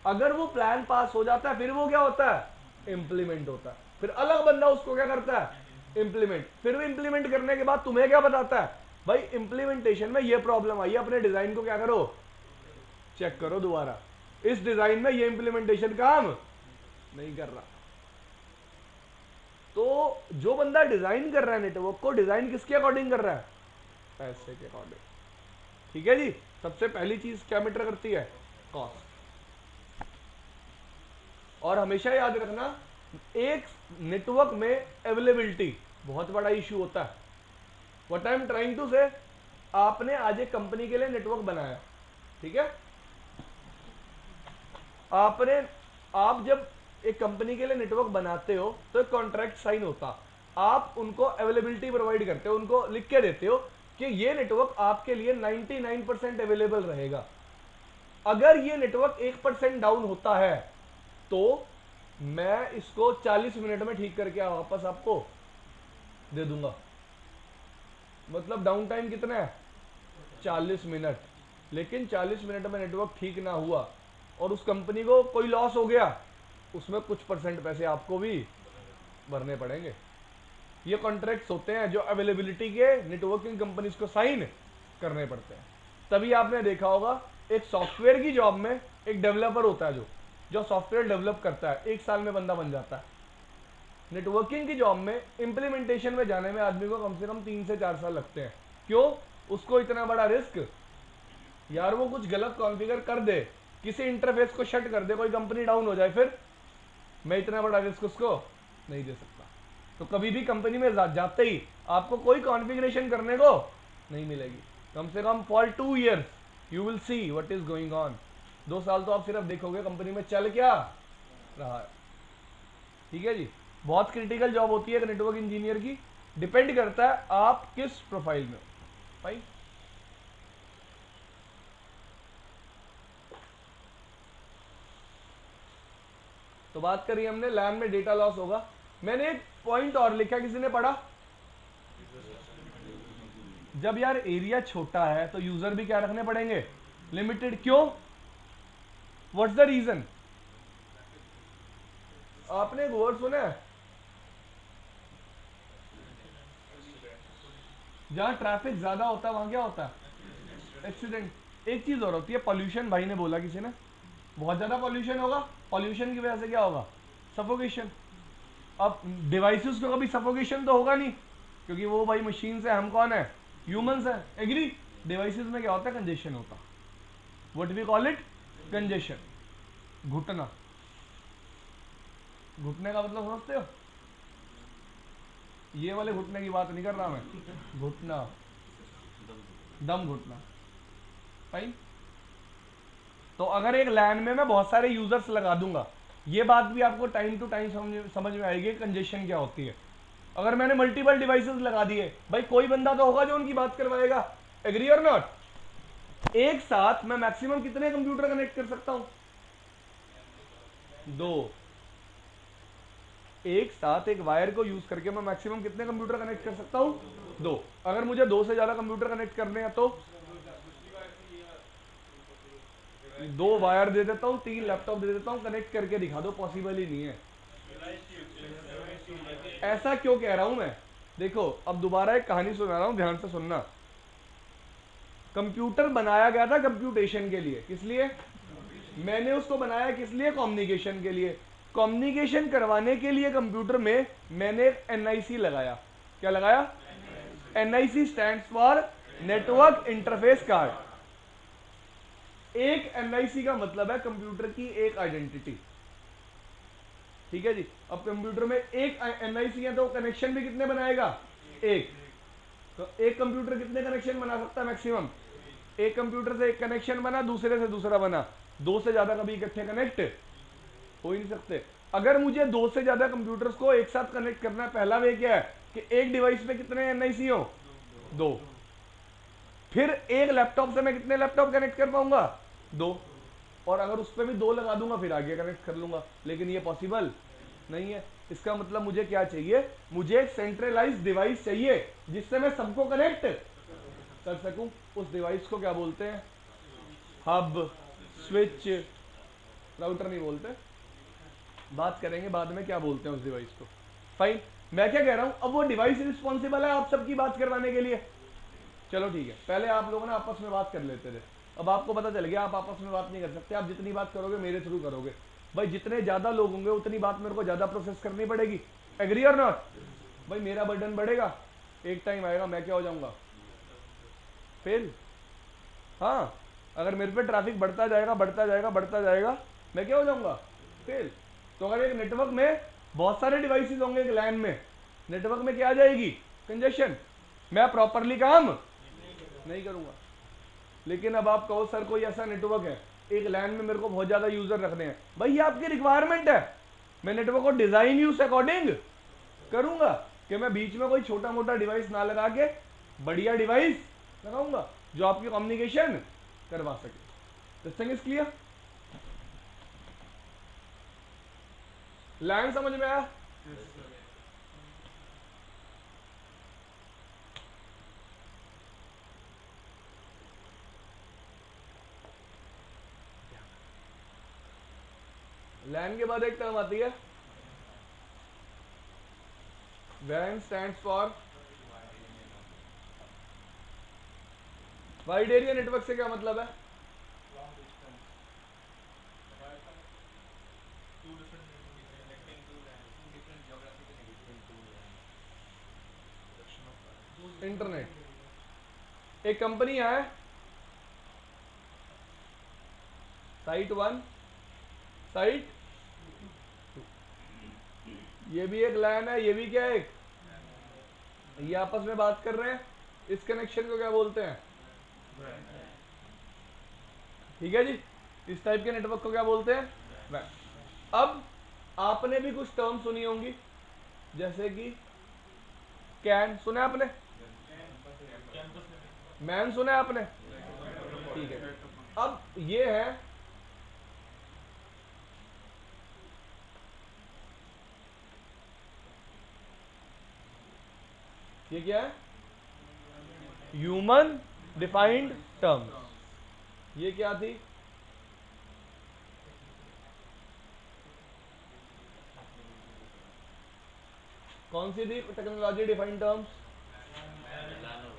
अगर वो प्लान पास हो जाता है, फिर वो क्या होता है, इंप्लीमेंट होता है। फिर अलग बंदा उसको क्या करता है, इंप्लीमेंट। फिर वो इंप्लीमेंट करने के बाद तुम्हें क्या बताता है, भाई इंप्लीमेंटेशन में ये प्रॉब्लम आई है, अपने डिजाइन को क्या करो, चेक करो दोबारा, इस डिजाइन में ये इंप्लीमेंटेशन काम नहीं कर रहा। तो जो बंदा डिजाइन कर रहा है नेटवर्क को, डिजाइन किसके अकॉर्डिंग कर रहा है, पैसे के अकॉर्डिंग। ठीक है जी। सबसे पहली चीज क्या मैटर करती है, कॉस्ट। और हमेशा याद रखना, एक नेटवर्क में अवेलेबिलिटी बहुत बड़ा इशू होता है। What I am trying to say, आपने आज एक कंपनी के लिए नेटवर्क बनाया, ठीक है, आप जब एक कंपनी के लिए नेटवर्क बनाते हो तो एक कॉन्ट्रैक्ट साइन होता, आप उनको अवेलेबिलिटी प्रोवाइड करते हो, उनको लिख के देते हो कि ये नेटवर्क आपके लिए 99% अवेलेबल रहेगा। अगर ये नेटवर्क 1% डाउन होता है तो मैं इसको 40 मिनट में ठीक करके वापस आपको दे दूंगा। मतलब डाउन टाइम कितना है, 40 मिनट। लेकिन 40 मिनट में नेटवर्क ठीक ना हुआ और उस कंपनी को कोई लॉस हो गया, उसमें कुछ परसेंट पैसे आपको भी भरने पड़ेंगे। ये कॉन्ट्रैक्ट्स होते हैं जो अवेलेबिलिटी के नेटवर्किंग कंपनीज को साइन करने पड़ते हैं। तभी आपने देखा होगा एक सॉफ्टवेयर की जॉब में एक डेवलपर होता है जो सॉफ्टवेयर डेवलप करता है, 1 साल में बंदा बन जाता है। नेटवर्किंग की जॉब में इंप्लीमेंटेशन में जाने में आदमी को कम से कम 3 से 4 साल लगते हैं। क्यों? उसको इतना बड़ा रिस्क, यार वो कुछ गलत कॉन्फ़िगर कर दे, किसी इंटरफेस को शट कर दे, कोई कंपनी डाउन हो जाए, फिर मैं इतना बड़ा रिस्क उसको नहीं दे सकता। तो कभी भी कंपनी में जाते ही आपको कोई कॉन्फ़िगरेशन करने को नहीं मिलेगी। कम से come for 2 years you will see what is going on. 2 साल तो आप सिर्फ देखोगे कंपनी में चल क्या रहा है। ठीक है जी। बहुत क्रिटिकल जॉब होती है एक नेटवर्क इंजीनियर की, डिपेंड करता है आप किस प्रोफाइल में हो भाई। तो बात करी हमने लैन में डेटा लॉस होगा। मैंने एक पॉइंट और लिखा, किसी ने पढ़ा? जब यार एरिया छोटा है तो यूजर भी क्या रखने पड़ेंगे, लिमिटेड। क्यों? What's the reason? आपने एक वर्ड सुना है, जहाँ ट्रैफिक ज्यादा होता है वहां क्या होता है? एक्सीडेंट। एक चीज और होती है, पॉल्यूशन। भाई ने बोला किसी ने, बहुत ज्यादा पॉल्यूशन होगा, पॉल्यूशन की वजह से क्या होगा? सफोकेशन। अब डिवाइसेस को कभी सफोकेशन तो होगा नहीं, क्योंकि वो भाई मशीन से, हम कौन है? ह्यूमंस है। एग्री? डिवाइसेस में क्या होता है? कंजेशन होता। What we call it? Congestion. घुटना। घुटने का मतलब समझते हो? ये वाले घुटने की बात नहीं कर रहा मैं, घुटना, दम घुटना। फाइन। तो अगर एक लैन में मैं बहुत सारे यूजर्स लगा दूंगा, ये बात भी आपको टाइम टू टाइम समझ में आएगी कंजेशन क्या होती है। अगर मैंने मल्टीपल डिवाइसेस लगा दिए, भाई कोई बंदा तो होगा जो उनकी बात करवाएगा। एग्री और नॉट? एक साथ मैं मैक्सिमम कितने कंप्यूटर कनेक्ट कर सकता हूं? 2। एक साथ एक वायर को यूज करके मैं मैक्सिमम कितने कंप्यूटर कनेक्ट कर सकता हूं? 2। अगर मुझे 2 से ज्यादा कंप्यूटर कनेक्ट करने हैं तो 2 वायर दे देता हूं, 3 लैपटॉप दे देता हूं, कनेक्ट करके दिखा दो, पॉसिबल ही नहीं है। ऐसा क्यों कह रहा हूं मैं? देखो, अब दोबारा एक कहानी सुना रहा हूं, ध्यान से सुनना। कंप्यूटर बनाया गया था कंप्यूटेशन के लिए। किस लिए? मैंने उसको बनाया किस लिए? कम्युनिकेशन के लिए। कम्युनिकेशन करवाने के लिए कंप्यूटर में मैंने एनआईसी लगाया। क्या लगाया? NIC stands for network interface card. एक एनआईसी का मतलब है कंप्यूटर की एक आइडेंटिटी। ठीक है जी। अब कंप्यूटर में एक एनआईसी है तो कनेक्शन भी कितने बनाएगा? एक। तो एक कंप्यूटर कितने कनेक्शन बना सकता है मैक्सिमम? एक कंप्यूटर से एक कनेक्शन बना, दूसरे से दूसरा बना, 2 से ज्यादा कभी इकट्ठे कनेक्ट हो ही नहीं सकते। अगर मुझे 2 से ज्यादा कंप्यूटर्स को एक साथ कनेक्ट करना है, पहला वे क्या है कि एक डिवाइस पे कितने एनआईसी हो? 2। फिर एक लैपटॉप से मैं कितने लैपटॉप कनेक्ट कर पाऊंगा? 2। और अगर उस पर भी 2 लगा दूंगा फिर आगे कनेक्ट कर लूंगा, लेकिन ये पॉसिबल नहीं है। इसका मतलब मुझे क्या चाहिए? मुझे एक सेंट्रलाइज डिवाइस चाहिए जिससे मैं सबको कनेक्ट कर सकूं। उस डिवाइस को क्या बोलते हैं? हब, स्विच, राउटर नहीं बोलते, बात करेंगे बाद में क्या बोलते हैं उस डिवाइस को। फाइन। मैं क्या कह रहा हूं, अब वो डिवाइस रिस्पॉन्सिबल है आप सबकी बात करवाने के लिए। चलो ठीक है, पहले आप लोग ना आपस में बात कर लेते थे, अब आपको पता चल गया आप आपस में बात नहीं कर सकते। आप जितनी बात करोगे मेरे थ्रू करोगे। भाई जितने ज्यादा लोग होंगे उतनी बात मेरे को ज्यादा प्रोसेस करनी पड़ेगी। एग्री और नॉट? भाई मेरा बर्डन बढ़ेगा, एक टाइम आएगा मैं क्या हो जाऊंगा? फेल। हाँ, अगर मेरे पे ट्रैफिक बढ़ता जाएगा बढ़ता जाएगा बढ़ता जाएगा, मैं क्या हो जाऊंगा? फेल। तो अगर एक नेटवर्क में बहुत सारे डिवाइसेस होंगे एक लैन में, नेटवर्क में क्या आ जाएगी? कंजेशन। मैं प्रॉपरली काम नहीं करूंगा। लेकिन अब आप कहो सर कोई ऐसा नेटवर्क है, एक लैन में मेरे को बहुत ज्यादा यूजर रखने हैं, भाई ये आपकी रिक्वायरमेंट है। मैं नेटवर्क को डिजाइन ही उस अकॉर्डिंग करूंगा कि मैं बीच में कोई छोटा मोटा डिवाइस ना लगा के बढ़िया डिवाइस लगाऊंगा जो आपकी कम्युनिकेशन करवा सके। This thing is clear? LAN समझ में आया? लैन के बाद एक टर्म आती है वैन, stands for wide area network. से क्या मतलब है? इंटरनेट। एक कंपनी है साइट 1, साइट 2, ये भी एक लैन है, ये भी क्या है? एक, ये आपस में बात कर रहे हैं, इस कनेक्शन को क्या बोलते हैं? ठीक है जी। इस टाइप के नेटवर्क को क्या बोलते हैं? वैन। अब आपने भी कुछ टर्म सुनी होंगी, जैसे कि कैन सुना आपने, मैन सुना आपने, ठीक है। अब ये है ये क्या है? Human defined terms. ये क्या थी? कौन सी थी टेक्नोलॉजी डिफाइंड टर्म्स?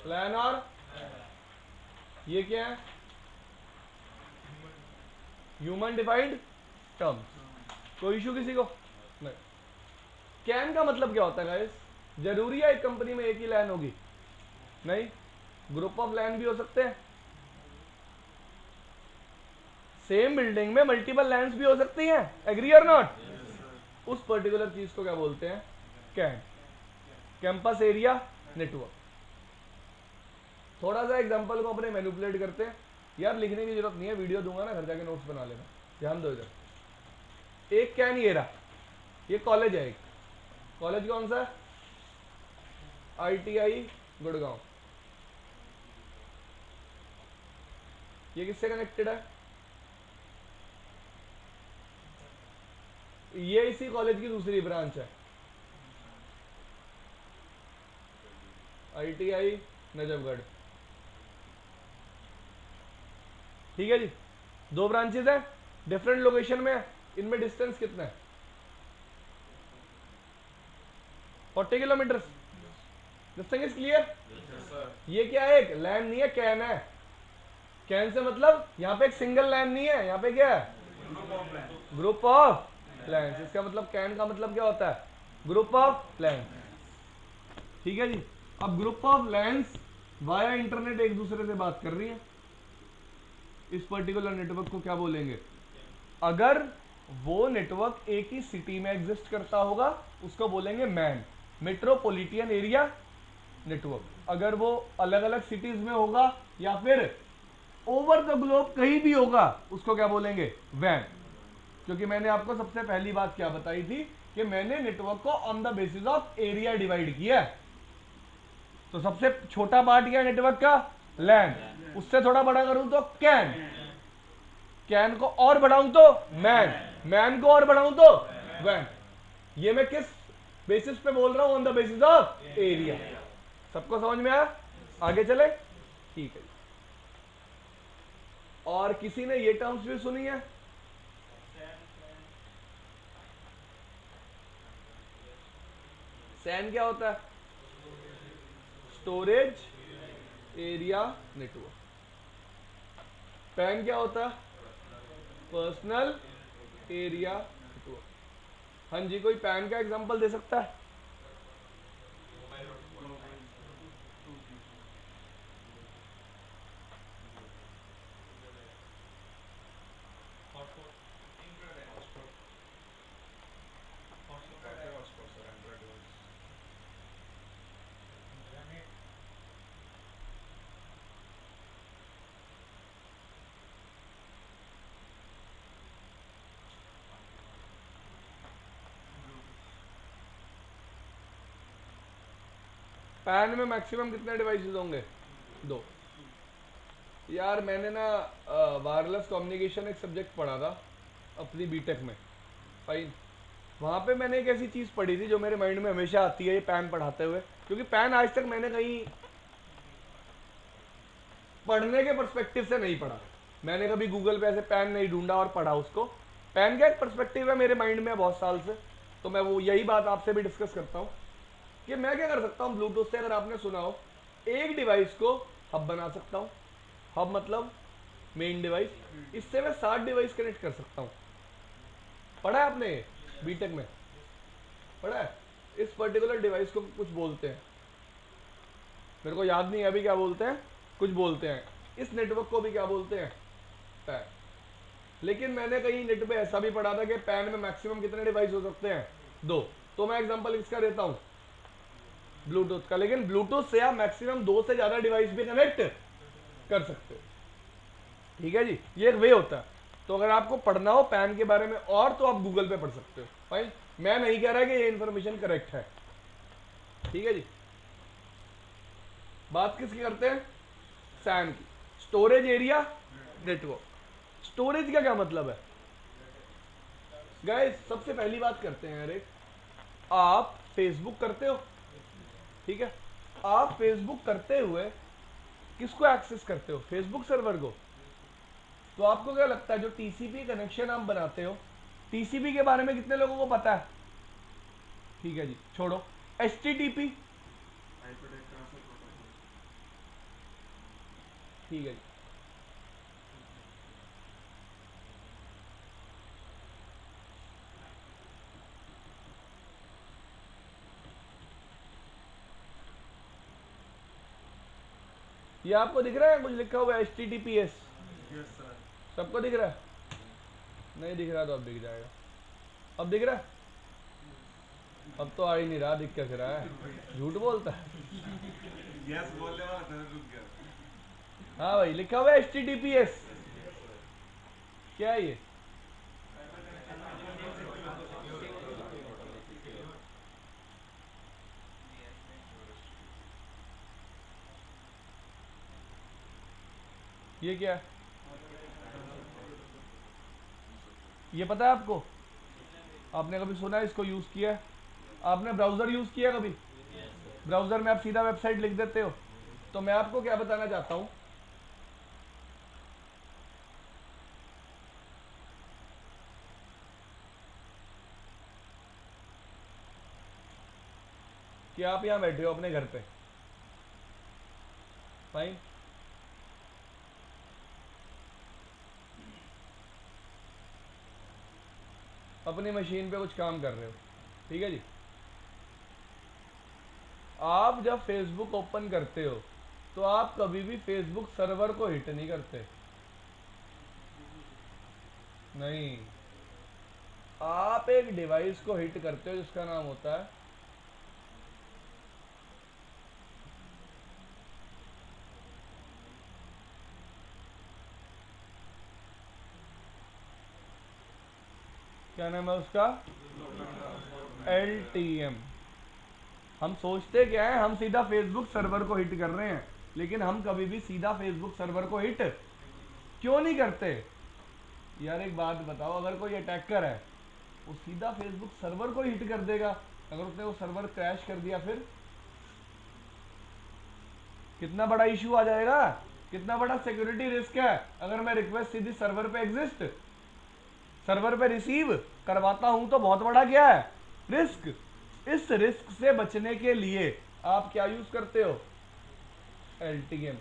लैन और ये क्या है? Human defined terms. कोई इशू किसी को? नहीं। कैन का मतलब क्या होता है गाइस? जरूरी है एक कंपनी में एक ही लैन होगी? नहीं, ग्रुप ऑफ लैन भी हो सकते हैं। सेम बिल्डिंग में मल्टीपल लैंड्स भी हो सकती हैं। एग्री और नॉट? उस पर्टिकुलर चीज को क्या बोलते हैं? कैन। Campus area network. थोड़ा सा एग्जांपल को अपने मैनिपुलेट करते हैं। यार लिखने की जरूरत नहीं है, वीडियो दूंगा ना, घर जाके नोट्स बना लेना। ध्यान दो इधर। एक कैन ये रहा, ये कॉलेज है। एक कॉलेज कौन सा है? ITI गुड़गांव। ये किससे कनेक्टेड है? ये इसी कॉलेज की दूसरी ब्रांच है, ITI नजफगढ़। ठीक है जी, दो ब्रांचेस हैं, डिफरेंट लोकेशन में है। इनमें डिस्टेंस कितना है? 40 kilometre. This thing is clear? ये क्या है? एक लैन नहीं है, कैन है। कैन से मतलब यहाँ पे एक सिंगल लैन नहीं है, यहाँ पे क्या है? Group of lens. इसका मतलब कैन का मतलब क्या होता है? Group of lens. ठीक है जी। अब group of lens via internet एक दूसरे से बात कर रही है। इस पर्टिकुलर नेटवर्क को क्या बोलेंगे? अगर वो नेटवर्क एक ही सिटी में एग्जिस्ट करता होगा उसको बोलेंगे मैन, मेट्रोपॉलिटन एरिया नेटवर्क। अगर वो अलग अलग सिटीज में होगा या फिर ओवर द ग्लोब कहीं भी होगा उसको क्या बोलेंगे? वैन। क्योंकि मैंने आपको सबसे पहली बात क्या बताई थी कि मैंने नेटवर्क को on the basis of area divide किया है। तो सबसे छोटा पार्ट क्या है नेटवर्क का? लैन। उससे थोड़ा बड़ा करूं तो कैन। कैन को और बढ़ाऊं तो मैन। मैन को और बढ़ाऊं तो वैन। ये मैं किस बेसिस पे बोल रहा हूं? On the basis of area. सबको समझ में आया? आगे चले? ठीक है। और किसी ने ये टर्म्स भी सुनी है? सैन क्या होता है? Storage area network. पैन क्या होता है? Personal area network. हाँ जी, कोई पैन का एग्जांपल दे सकता है? पैन में मैक्सिमम कितने डिवाइसेस होंगे? 2। यार मैंने ना वायरलेस कम्युनिकेशन एक सब्जेक्ट पढ़ा था अपनी बीटेक में। फाइन। वहां पे मैंने एक ऐसी चीज पढ़ी थी जो मेरे माइंड में हमेशा आती है ये पैन पढ़ाते हुए, क्योंकि पैन आज तक मैंने कहीं पढ़ने के पर्सपेक्टिव से नहीं पढ़ा। मैंने कभी गूगल पे ऐसे पैन नहीं ढूंढा और पढ़ा उसको। पैन का एक पर्सपेक्टिव है मेरे माइंड में बहुत साल से, तो मैं वो यही बात आपसे भी डिस्कस करता हूँ कि मैं क्या कर सकता हूँ ब्लूटूथ से। अगर आपने सुना हो, एक डिवाइस को हब बना सकता हूँ। हब मतलब मेन डिवाइस। इससे मैं 60 डिवाइस कनेक्ट कर सकता हूँ। पढ़ा है आपने बीटेक में? पढ़ा है? इस पर्टिकुलर डिवाइस को कुछ बोलते हैं, मेरे को याद नहीं है अभी क्या बोलते हैं, कुछ बोलते हैं। इस नेटवर्क को भी क्या बोलते हैं? पैन। लेकिन मैंने कहीं नेट पे ऐसा भी पढ़ा था कि पैन में मैक्सिमम कितने डिवाइस हो सकते हैं? 2। तो मैं एग्जांपल इसका देता हूं, ब्लूटूथ का। लेकिन ब्लूटूथ से आप मैक्सिमम 2 से ज्यादा डिवाइस भी कनेक्ट कर सकते हो। ठीक है जी, ये एक वे होता है। तो अगर आपको पढ़ना हो पैन के बारे में और, तो आप गूगल पे पढ़ सकते हो। फाइन। मैं नहीं कह रहा कि ये इंफॉर्मेशन करेक्ट है। ठीक है जी। बात किसकी करते हैं? सैन की। Storage area network. स्टोरेज का क्या मतलब है गाइस? सबसे पहली बात करते हैं। अरे आप फेसबुक करते हो, ठीक है? आप फेसबुक करते हुए किसको एक्सेस करते हो? फेसबुक सर्वर को। तो आपको क्या लगता है जो टीसीपी कनेक्शन आप बनाते हो, टीसीपी के बारे में कितने लोगों को पता है? ठीक है जी, छोड़ो। एचटीटीपी, ठीक है जी। ये आपको दिख रहा है कुछ लिखा हुआ है HTTPS? Yes sir. सबको दिख रहा है? नहीं दिख रहा तो अब दिख जाएगा। अब दिख रहा है? अब तो आ ही नहीं रहा, दिख कैसे रहा है? झूठ बोलता है। यस बोलने वाला था, रुक गया। हाँ भाई लिखा हुआ है HTTPS। क्या है ये? ये क्या है? ये पता है आपको? आपने कभी सुना है इसको यूज किया है? आपने ब्राउजर यूज किया है कभी? ब्राउजर में आप सीधा वेबसाइट लिख देते हो। तो मैं आपको क्या बताना चाहता हूं कि आप यहां बैठे हो अपने घर पे, फाइन, अपनी मशीन पे कुछ काम कर रहे हो, ठीक है जी। आप जब फेसबुक ओपन करते हो तो आप कभी भी फेसबुक सर्वर को हिट नहीं करते, नहीं, आप एक डिवाइस को हिट करते हो जिसका नाम होता है क्या नाम है उसका? LTM। हम सोचते क्या है, हम सीधा फेसबुक सर्वर को हिट कर रहे हैं, लेकिन हम कभी भी सीधा फेसबुक सर्वर को हिट क्यों नहीं करते? यार एक बात बताओ, अगर कोई अटैकर है वो सीधा फेसबुक सर्वर को हिट कर देगा, अगर उसने वो सर्वर क्रैश कर दिया फिर कितना बड़ा इशू आ जाएगा, कितना बड़ा सिक्योरिटी रिस्क है। अगर मैं रिक्वेस्ट सीधी सर्वर पे एग्जिस्ट, सर्वर पे रिसीव करवाता हूं तो बहुत बड़ा क्या है, रिस्क। इस रिस्क से बचने के लिए आप क्या यूज करते हो? LTM।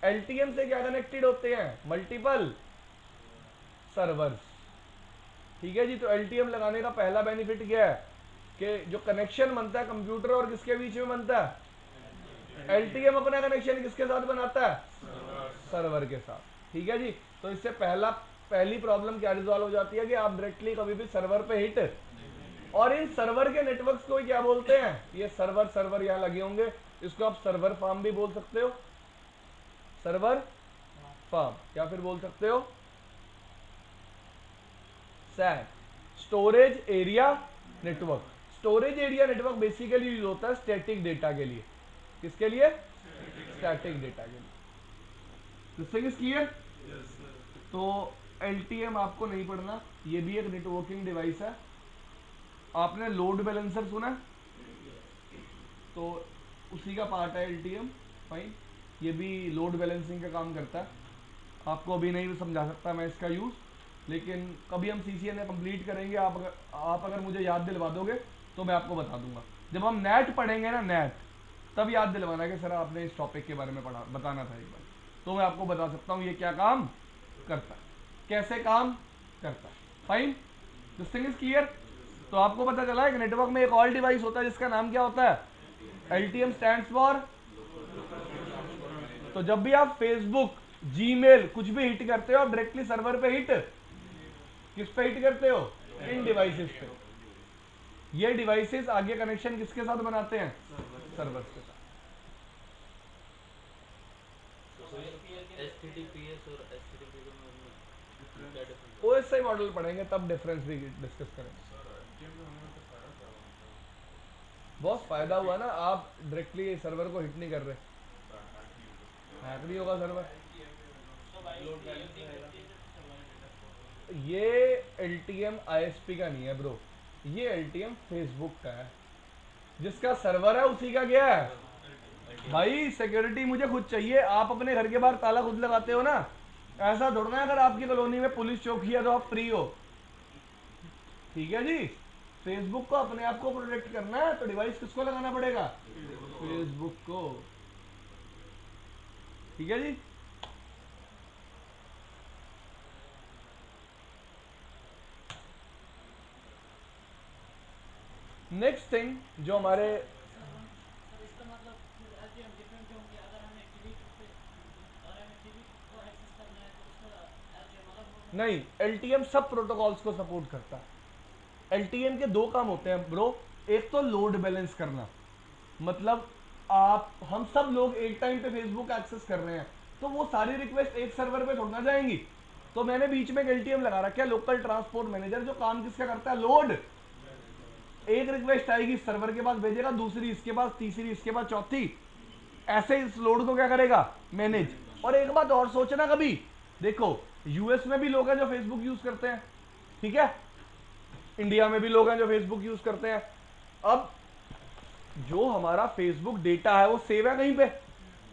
LTM से क्या कनेक्टेड होते हैं? मल्टीपल सर्वर्स, ठीक है जी। तो LTM लगाने का पहला बेनिफिट क्या है कि जो कनेक्शन बनता है कंप्यूटर और किसके बीच में बनता है? LTM अपना कनेक्शन किसके साथ बनाता है? सर्वर के साथ, ठीक है जी। तो इससे पहली प्रॉब्लम क्या रिजॉल्व हो जाती है कि आप डायरेक्टली कभी भी सर्वर पे हिट, और इन सर्वर के नेटवर्क्स को क्या बोलते हैं? ये सर्वर यहां लगे होंगे, इसको आप सर्वर फार्म भी बोल सकते हो, सर्वर फार्म, या फिर बोल सकते हो SAN, storage area network. Storage area network basically use होता है स्टैटिक डेटा के लिए। किसके लिए? स्टैटिक डेटा के लिए। This thing is clear? तो LTM आपको नहीं पढ़ना, ये भी एक नेटवर्किंग डिवाइस है। आपने लोड बैलेंसर सुना है? तो उसी का पार्ट है LTM, फाइन। ये भी लोड बैलेंसिंग का काम करता है। आपको अभी नहीं समझा सकता मैं इसका यूज, लेकिन कभी हम CCNA कंप्लीट करेंगे, आप अगर मुझे याद दिलवा दोगे तो मैं आपको बता दूंगा। जब हम नेट पढ़ेंगे ना, नेट, तब याद दिलवाना कि सर आपने इस टॉपिक के बारे में पढ़ा, बताना था एक बार, तो मैं आपको बता सकता हूँ ये क्या काम करता है, कैसे काम करता है, fine. This thing is clear? तो आपको पता चला है कि नेटवर्क में एक और डिवाइस होता है जिसका नाम क्या होता है? LTM stands for. तो जब भी आप फेसबुक, जीमेल कुछ भी हिट करते हो, आप डायरेक्टली सर्वर पे हिट, किस पे हिट करते हो? इन डिवाइसेस पे। ये डिवाइसेस आगे कनेक्शन किसके साथ बनाते हैं? सर्वर्स के साथ। HTTPS और HTTP में क्या डिफरेंस है? OSI मॉडल पढ़ेंगे तब डिफरेंस भी डिस्कस करेंगे। बहुत फायदा हुआ ना, आप डायरेक्टली सर्वर को हिट नहीं कर रहे, हैक नहीं होगा सर्वर। ये LTM ISP का नहीं है ब्रो, ये LTM फेसबुक का है। जिसका सर्वर है उसी का क्या है भाई? सिक्योरिटी मुझे खुद चाहिए। आप अपने घर के बाहर ताला खुद लगाते हो ना, ऐसा थोड़ा है अगर आपकी कॉलोनी में पुलिस चौकी है तो आप फ्री हो, ठीक है जी। फेसबुक को अपने आप को प्रोटेक्ट करना है तो डिवाइस किसको लगाना पड़ेगा? फेसबुक को, ठीक है जी। नेक्स्ट थिंग जो हमारे सर इसका मतलब फिर एलटीएम डिफरेंट होंगे। अगर हमें टीवी को एक्सेस करना है तो उसका एलटीएम अलग होगा। नहीं, एलटीएम सब प्रोटोकॉल्स को सपोर्ट करता है। एलटीएम के दो काम होते हैं ब्रो। एक तो लोड बैलेंस करना, मतलब हम सब लोग एक टाइम पे फेसबुक एक्सेस कर रहे हैं तो वो सारी रिक्वेस्ट एक सर्वर पे छोड़ना जाएंगी। तो मैंने बीच में एक एलटीएम लगा रखा है, लोकल ट्रांसपोर्ट मैनेजर, जो काम किसका करता है, लोड। एक रिक्वेस्ट आएगी सर्वर के पास भेजेगा, दूसरी इसके पास, तीसरी इसके पास, चौथी, ऐसे इस लोड को क्या करेगा, मैनेज। और एक बात और सोचना कभी, देखो यूएस में भी लोग हैं जो फेसबुक यूज करते हैं, ठीक है, इंडिया में भी लोग हैं जो फेसबुक यूज करते हैं। अब जो हमारा फेसबुक डेटा है वो सेव है कहीं पे,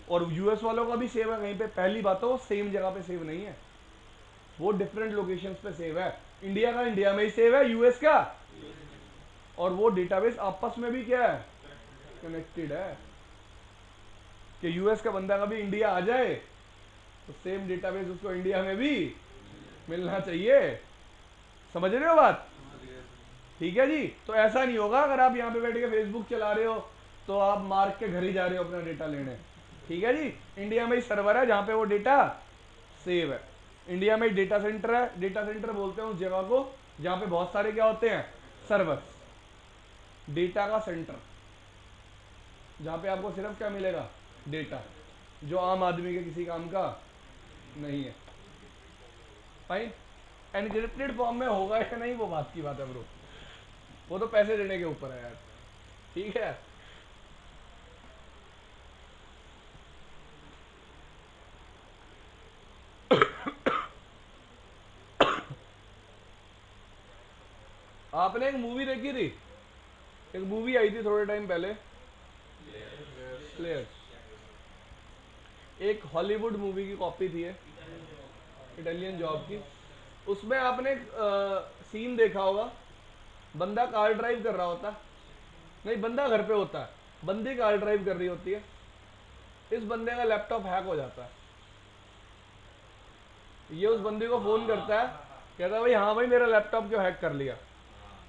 और यूएस वालों का भी सेव है कहीं पे। पहली बात तो वो सेम जगह पे सेव नहीं है, वो डिफरेंट लोकेशंस पे सेव है। इंडिया का इंडिया में ही सेव है, यूएस का, और वो डेटाबेस आपस में भी क्या है, कनेक्टेड है, कि यूएस का बंदा कभी इंडिया आ जाए तो सेम डेटाबेस उसको इंडिया में भी मिलना चाहिए। समझ रहे हो बात, ठीक है जी। तो ऐसा नहीं होगा अगर आप यहाँ पे बैठ के फेसबुक चला रहे हो तो आप मार्क के घर ही जा रहे हो अपना डेटा लेने, ठीक है जी। इंडिया में ही सर्वर है जहाँ पे वो डेटा सेव है, इंडिया में ही डेटा सेंटर है। डेटा सेंटर बोलते हैं उस जगह को जहाँ पे बहुत सारे क्या होते हैं, सर्वर, डेटा का सेंटर, जहाँ पे आपको सिर्फ क्या मिलेगा, डेटा, जो आम आदमी के किसी काम का नहीं है। फाइन, एनक्रिप्टेड फॉर्म में होगा या नहीं वो बात की बात है ब्रो, वो तो पैसे देने के ऊपर है यार, ठीक है। आपने एक मूवी देखी थी, एक मूवी आई थी थोड़े टाइम पहले, प्लेयर्स, एक हॉलीवुड मूवी की कॉपी थी, इटालियन जॉब की। उसमें आपने सीन देखा होगा, बंदा कार ड्राइव कर रहा होता, नहीं बंदा घर पे होता है, बंदी कार ड्राइव कर रही होती है, इस बंदे का लैपटॉप हैक हो जाता है। ये उस बंदे को फोन करता है, कहता है भाई हाँ भाई मेरा लैपटॉप क्यों हैक कर लिया।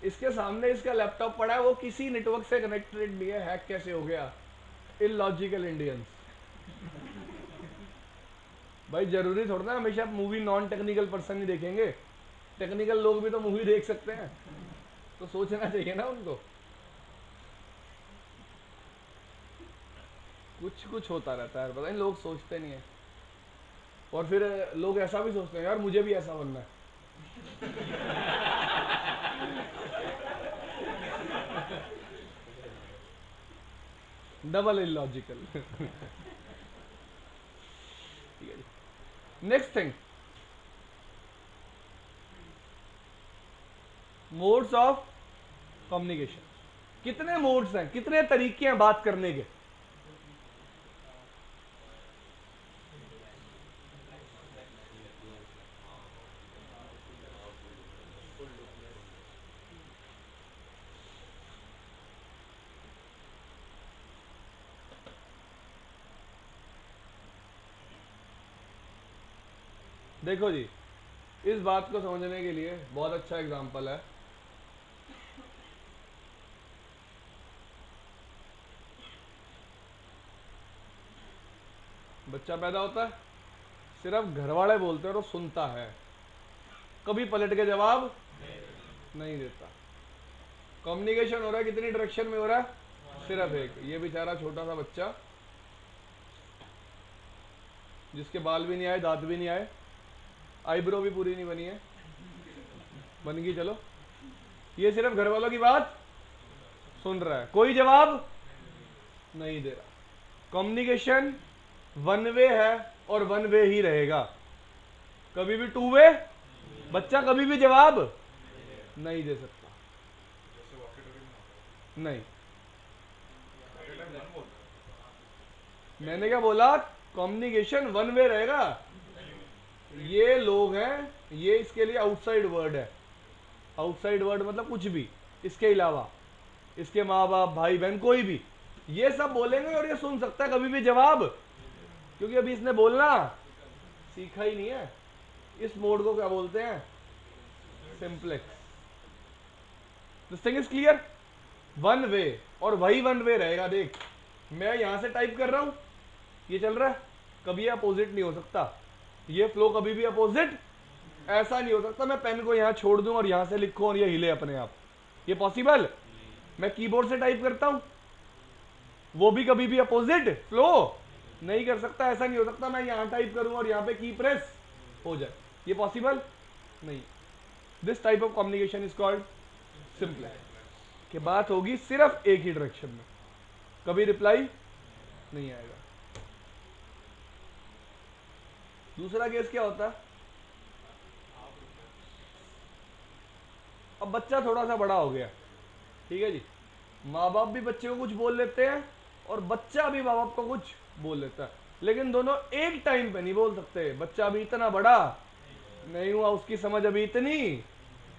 इसके सामने इसका लैपटॉप पड़ा है, वो किसी नेटवर्क से कनेक्टेड नहीं है, हैक कैसे हो गया, इलॉजिकल इंडियंस। भाई जरूरी थोड़ा ना हमेशा मूवी नॉन टेक्निकल पर्सन ही देखेंगे, टेक्निकल लोग भी तो मूवी देख सकते हैं, तो सोचना चाहिए ना उनको। कुछ कुछ होता रहता है, पता नहीं लोग सोचते नहीं है। और फिर लोग ऐसा भी सोचते हैं यार मुझे भी ऐसा बनना है। Double illogical. ठीक है जी। Next thing, modes of communication. कितने मोड्स हैं, कितने तरीके हैं बात करने के। देखो जी, इस बात को समझने के लिए बहुत अच्छा एग्जांपल है। बच्चा पैदा होता है, सिर्फ घर वाले बोलते हैं तो सुनता है, कभी पलट के जवाब नहीं देता। कम्युनिकेशन हो रहा है कितनी डायरेक्शन में हो रहा है, सिर्फ एक। ये बेचारा छोटा सा बच्चा जिसके बाल भी नहीं आए, दांत भी नहीं आए, आईब्रो भी पूरी नहीं बनी है, बन गई चलो, ये सिर्फ घर वालों की बात सुन रहा है, कोई जवाब नहीं दे रहा। कम्युनिकेशन वन वे है और वन वे ही रहेगा, कभी भी टू वे बच्चा कभी भी जवाब नहीं दे सकता। जैसे वॉकी टॉकी में होता है। नहीं, वॉकी टॉकी मन बोलता है। मैंने क्या बोला, कम्युनिकेशन वन वे रहेगा। ये लोग हैं, ये इसके लिए आउटसाइड वर्ड है। आउटसाइड वर्ड मतलब कुछ भी इसके अलावा, इसके माँ बाप भाई बहन कोई भी, ये सब बोलेंगे और ये सुन सकता है कभी भी जवाब, क्योंकि अभी इसने बोलना सीखा ही नहीं है। इस मोड को क्या बोलते हैं, simplex. This thing is clear. One way, और वही वन वे रहेगा। देख मैं यहां से टाइप कर रहा हूं, ये चल रहा है, कभी अपोजिट नहीं हो सकता, ये फ्लो कभी भी अपोजिट ऐसा नहीं हो सकता। मैं पेन को यहां छोड़ दूं और यहां से लिखूं और ये हिले अपने आप, ये पॉसिबल? मैं कीबोर्ड से टाइप करता हूं, वो भी कभी भी अपोजिट फ्लो नहीं कर सकता, ऐसा नहीं हो सकता मैं यहां टाइप करूं और यहां पे की प्रेस हो जाए, ये पॉसिबल नहीं। This type of communication is called simplex, कि बात होगी सिर्फ एक ही डायरेक्शन में, कभी रिप्लाई नहीं आएगा। दूसरा केस क्या होता है, अब बच्चा थोड़ा सा बड़ा हो गया, ठीक है जी, माँ बाप भी बच्चे को कुछ बोल लेते हैं और बच्चा भी माँ बाप को कुछ बोल लेता है, लेकिन दोनों एक टाइम पे नहीं बोल सकते। बच्चा अभी इतना बड़ा नहीं हुआ, उसकी समझ अभी इतनी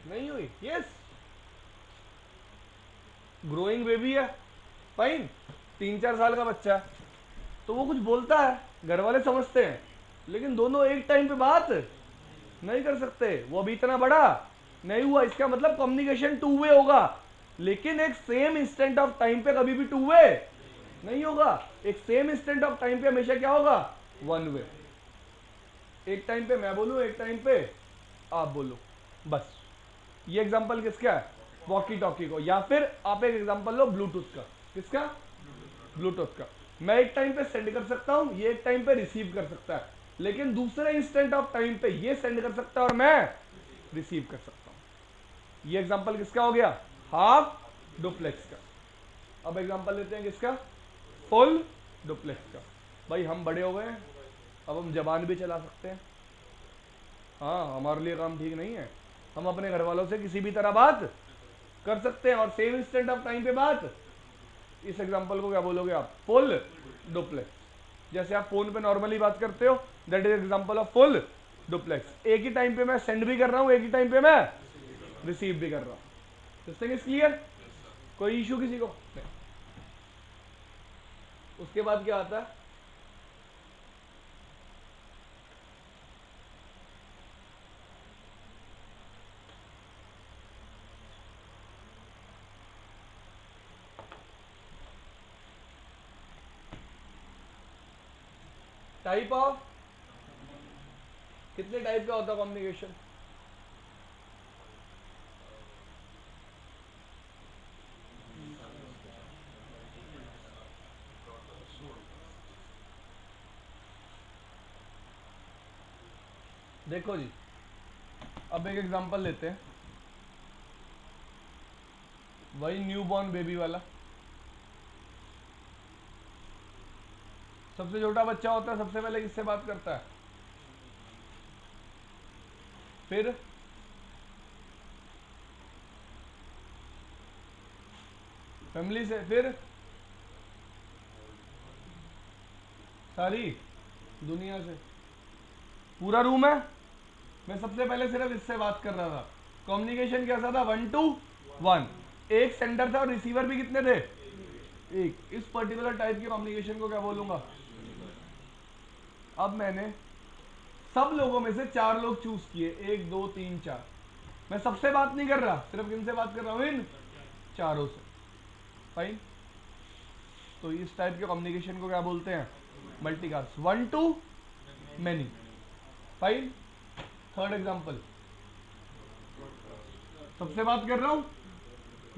नहीं हुई। यस, ग्रोइंग बेबी है, फाइन, 3-4 साल का बच्चा है, तो वो कुछ बोलता है, घर वाले समझते हैं, लेकिन दोनों एक टाइम पे बात नहीं कर सकते। वो अभी इतना बड़ा नहीं हुआ, इसका मतलब कम्युनिकेशन टू वे होगा, लेकिन एक सेम इंस्टेंट ऑफ टाइम पे कभी भी टू वे नहीं होगा। एक सेम इंस्टेंट ऑफ टाइम पे हमेशा क्या होगा, वन वे। एक टाइम पे मैं बोलूं, एक टाइम पे आप बोलो, बस। ये एग्जांपल किसका है, वॉकी टॉकी को, या फिर आप एक एग्जांपल लो ब्लूटूथ का। किसका, ब्लूटूथ का। मैं एक टाइम पे सेंड कर सकता हूं, ये एक टाइम पे रिसीव कर सकता है, लेकिन दूसरे इंस्टेंट ऑफ टाइम पे ये सेंड कर सकता है और मैं रिसीव कर सकता हूं। ये एग्जांपल किसका हो गया, हाफ डुप्लेक्स का। अब एग्जांपल लेते हैं किसका, फुल डुप्लेक्स का। भाई हम बड़े हो गए हैं, अब हम जबान भी चला सकते हैं। हाँ, हमारे लिए काम ठीक नहीं है, हम अपने घर वालों से किसी भी तरह बात कर सकते हैं और सेम इंस्टेंट ऑफ टाइम पे बात। इस एग्जांपल को क्या बोलोगे आप, फुल डुप्लेक्स। जैसे आप फोन पे नॉर्मली बात करते हो, that is example of full duplex. एक ही टाइम पे मैं सेंड भी कर रहा हूं, एक ही टाइम पे मैं रिसीव भी कर रहा हूं। दिस थिंग इज क्लियर, कोई इशू किसी को नहीं। उसके बाद क्या आता है, टाइप ऑफ, कितने टाइप का होता है कम्युनिकेशन, देखो जी। अब एक एग्जांपल लेते हैं, वही न्यू बॉर्न बेबी वाला। सबसे छोटा बच्चा होता है, सबसे पहले किससे बात करता है, फिर फैमिली से, फिर सारी दुनिया से। पूरा रूम है, मैं सबसे पहले सिर्फ इससे बात कर रहा था। कम्युनिकेशन कैसा था, 1 to 1, एक सेंडर था और रिसीवर भी कितने थे, एक। इस पर्टिकुलर टाइप के कम्युनिकेशन को क्या बोलूंगा। अब मैंने सब लोगों में से 4 लोग चूज किए, 1 2 3 4। मैं सबसे बात नहीं कर रहा, सिर्फ किनसे बात कर रहा हूं, इन चारों से, फाइन। तो इस टाइप के कम्युनिकेशन को क्या बोलते हैं, multicast, 1 to many, fine. Third example, सबसे बात कर रहा हूं,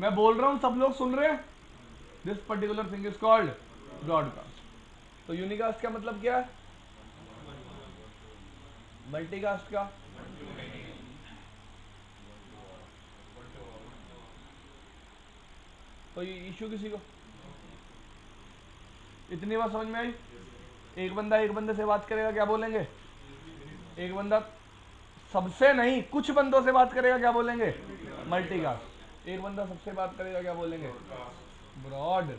मैं बोल रहा हूं, सब लोग सुन रहे हैं, this particular thing is called broadcast. तो यूनिकास्ट का मतलब क्या है, मल्टीकास्ट का कोई इशू किसी को, इतनी बात समझ में आई। एक बंदा एक बंदे से बात करेगा, क्या बोलेंगे, एक बंदा सबसे नहीं कुछ बंदों से बात करेगा, क्या बोलेंगे, मल्टीकास्ट। एक बंदा सबसे बात करेगा, क्या बोलेंगे, ब्रॉड।